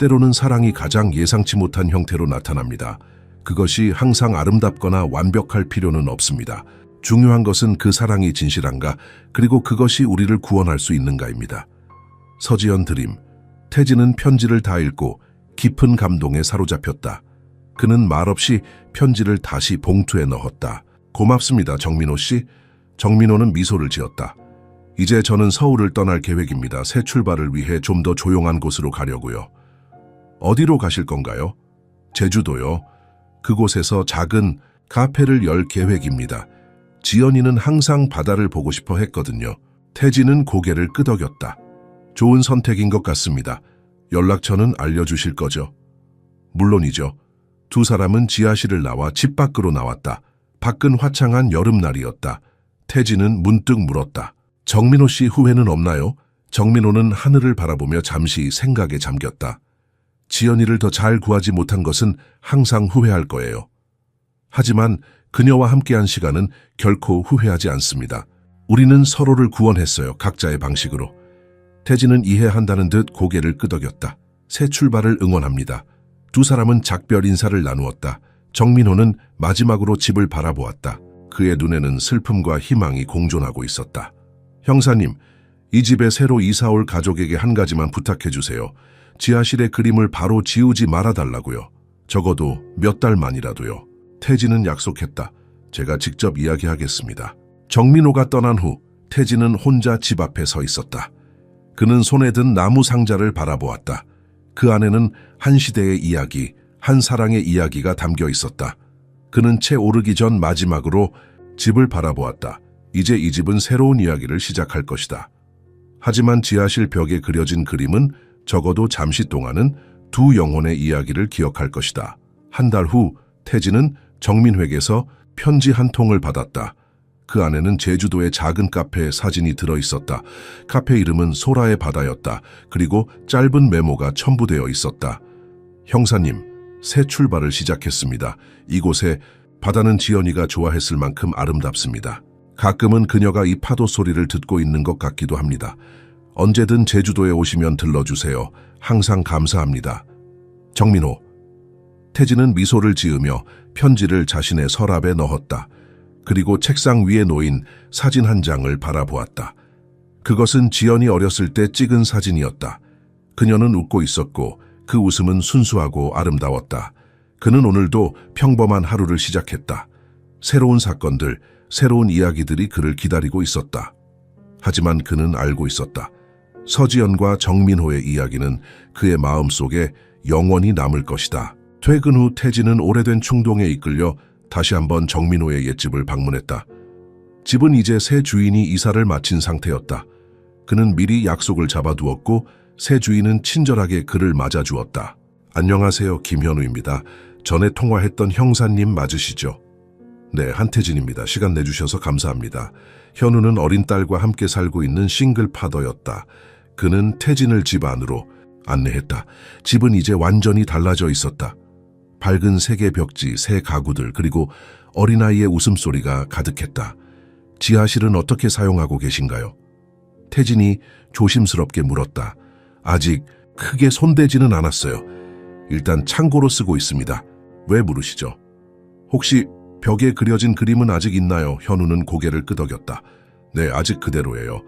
Speaker 1: 때로는 사랑이 가장 예상치 못한 형태로 나타납니다. 그것이 항상 아름답거나 완벽할 필요는 없습니다. 중요한 것은 그 사랑이 진실한가, 그리고 그것이 우리를 구원할 수 있는가입니다. 서지연 드림. 태진은 편지를 다 읽고 깊은 감동에 사로잡혔다. 그는 말없이 편지를 다시 봉투에 넣었다. 고맙습니다, 정민호 씨. 정민호는 미소를 지었다. 이제 저는 서울을 떠날 계획입니다. 새 출발을 위해 좀 더 조용한 곳으로 가려고요. 어디로 가실 건가요? 제주도요. 그곳에서 작은 카페를 열 계획입니다. 지연이는 항상 바다를 보고 싶어 했거든요. 태진은 고개를 끄덕였다. 좋은 선택인 것 같습니다. 연락처는 알려주실 거죠? 물론이죠. 두 사람은 지하실을 나와 집 밖으로 나왔다. 밖은 화창한 여름날이었다. 태진은 문득 물었다. 정민호 씨 후회는 없나요? 정민호는 하늘을 바라보며 잠시 생각에 잠겼다. 지연이를 더 잘 구하지 못한 것은 항상 후회할 거예요. 하지만 그녀와 함께한 시간은 결코 후회하지 않습니다. 우리는 서로를 구원했어요. 각자의 방식으로. 태진은 이해한다는 듯 고개를 끄덕였다. 새 출발을 응원합니다. 두 사람은 작별 인사를 나누었다. 정민호는 마지막으로 집을 바라보았다. 그의 눈에는 슬픔과 희망이 공존하고 있었다. 형사님, 이 집에 새로 이사올 가족에게 한 가지만 부탁해 주세요. 지하실의 그림을 바로 지우지 말아달라고요. 적어도 몇 달만이라도요. 태진은 약속했다. 제가 직접 이야기하겠습니다. 정민호가 떠난 후 태진은 혼자 집 앞에 서 있었다. 그는 손에 든 나무 상자를 바라보았다. 그 안에는 한 시대의 이야기, 한 사랑의 이야기가 담겨 있었다. 그는 채 오르기 전 마지막으로 집을 바라보았다. 이제 이 집은 새로운 이야기를 시작할 것이다. 하지만 지하실 벽에 그려진 그림은 적어도 잠시 동안은 두 영혼의 이야기를 기억할 것이다. 한 달 후 태진은 정민회에게서 편지 한 통을 받았다. 그 안에는 제주도의 작은 카페의 사진이 들어있었다. 카페 이름은 소라의 바다였다. 그리고 짧은 메모가 첨부되어 있었다. 형사님, 새 출발을 시작했습니다. 이곳에 바다는 지연이가 좋아했을 만큼 아름답습니다. 가끔은 그녀가 이 파도 소리를 듣고 있는 것 같기도 합니다. 언제든 제주도에 오시면 들러주세요. 항상 감사합니다. 정민호. 태진은 미소를 지으며 편지를 자신의 서랍에 넣었다. 그리고 책상 위에 놓인 사진 한 장을 바라보았다. 그것은 지연이 어렸을 때 찍은 사진이었다. 그녀는 웃고 있었고 그 웃음은 순수하고 아름다웠다. 그는 오늘도 평범한 하루를 시작했다. 새로운 사건들, 새로운 이야기들이 그를 기다리고 있었다. 하지만 그는 알고 있었다. 서지연과 정민호의 이야기는 그의 마음속에 영원히 남을 것이다. 퇴근 후 태진은 오래된 충동에 이끌려 다시 한번 정민호의 옛집을 방문했다. 집은 이제 새 주인이 이사를 마친 상태였다. 그는 미리 약속을 잡아두었고 새 주인은 친절하게 그를 맞아주었다. 안녕하세요, 김현우입니다. 전에 통화했던 형사님 맞으시죠? 네, 한태진입니다. 시간 내주셔서 감사합니다. 현우는 어린 딸과 함께 살고 있는 싱글 파더였다. 그는 태진을 집 안으로 안내했다. 집은 이제 완전히 달라져 있었다. 밝은 색의 벽지, 새 가구들, 그리고 어린아이의 웃음소리가 가득했다. 지하실은 어떻게 사용하고 계신가요? 태진이 조심스럽게 물었다. 아직 크게 손대지는 않았어요. 일단 창고로 쓰고 있습니다. 왜 물으시죠? 혹시 벽에 그려진 그림은 아직 있나요? 현우는 고개를 끄덕였다. 네, 아직 그대로예요.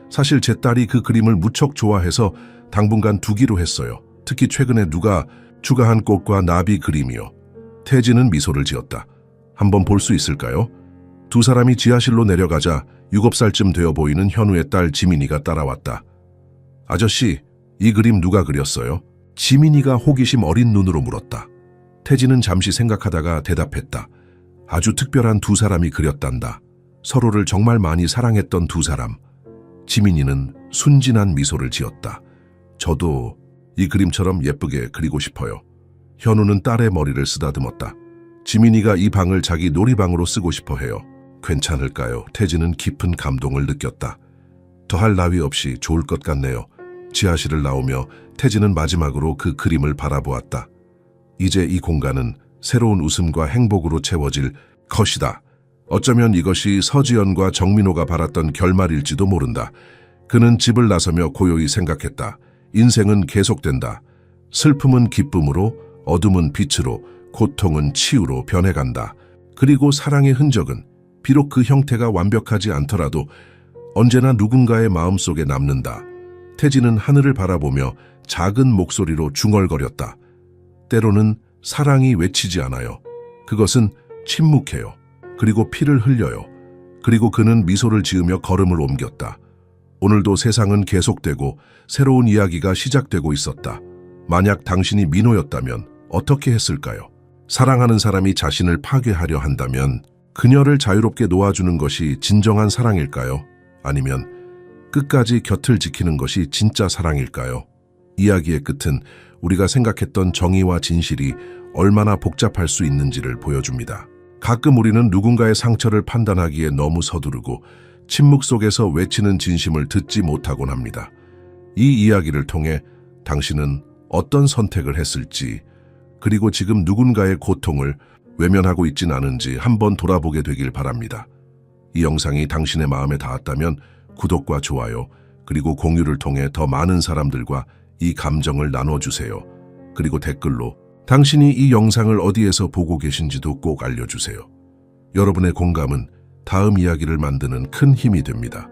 Speaker 1: 사실 제 딸이 그 그림을 무척 좋아해서 당분간 두기로 했어요. 특히 최근에 누가 추가한 꽃과 나비 그림이요. 태진은 미소를 지었다. 한번 볼 수 있을까요? 두 사람이 지하실로 내려가자 7살쯤 되어 보이는 현우의 딸 지민이가 따라왔다. 아저씨, 이 그림 누가 그렸어요? 지민이가 호기심 어린 눈으로 물었다. 태진은 잠시 생각하다가 대답했다. 아주 특별한 두 사람이 그렸단다. 서로를 정말 많이 사랑했던 두 사람. 지민이는 순진한 미소를 지었다. 저도 이 그림처럼 예쁘게 그리고 싶어요. 현우는 딸의 머리를 쓰다듬었다. 지민이가 이 방을 자기 놀이방으로 쓰고 싶어 해요. 괜찮을까요? 태진은 깊은 감동을 느꼈다. 더할 나위 없이 좋을 것 같네요. 지하실을 나오며 태진은 마지막으로 그 그림을 바라보았다. 이제 이 공간은 새로운 웃음과 행복으로 채워질 것이다. 어쩌면 이것이 서지연과 정민호가 바랐던 결말일지도 모른다. 그는 집을 나서며 고요히 생각했다. 인생은 계속된다. 슬픔은 기쁨으로, 어둠은 빛으로, 고통은 치유로 변해간다. 그리고 사랑의 흔적은 비록 그 형태가 완벽하지 않더라도 언제나 누군가의 마음속에 남는다. 태진은 하늘을 바라보며 작은 목소리로 중얼거렸다. 때로는 사랑이 외치지 않아요. 그것은 침묵해요. 그리고 피를 흘려요. 그리고 그는 미소를 지으며 걸음을 옮겼다. 오늘도 세상은 계속되고 새로운 이야기가 시작되고 있었다. 만약 당신이 민호였다면 어떻게 했을까요? 사랑하는 사람이 자신을 파괴하려 한다면 그녀를 자유롭게 놓아주는 것이 진정한 사랑일까요? 아니면 끝까지 곁을 지키는 것이 진짜 사랑일까요? 이야기의 끝은 우리가 생각했던 정의와 진실이 얼마나 복잡할 수 있는지를 보여줍니다. 가끔 우리는 누군가의 상처를 판단하기에 너무 서두르고 침묵 속에서 외치는 진심을 듣지 못하곤 합니다. 이 이야기를 통해 당신은 어떤 선택을 했을지, 그리고 지금 누군가의 고통을 외면하고 있진 않은지 한번 돌아보게 되길 바랍니다. 이 영상이 당신의 마음에 닿았다면 구독과 좋아요, 그리고 공유를 통해 더 많은 사람들과 이 감정을 나눠주세요. 그리고 댓글로 당신이 이 영상을 어디에서 보고 계신지도 꼭 알려주세요. 여러분의 공감은 다음 이야기를 만드는 큰 힘이 됩니다.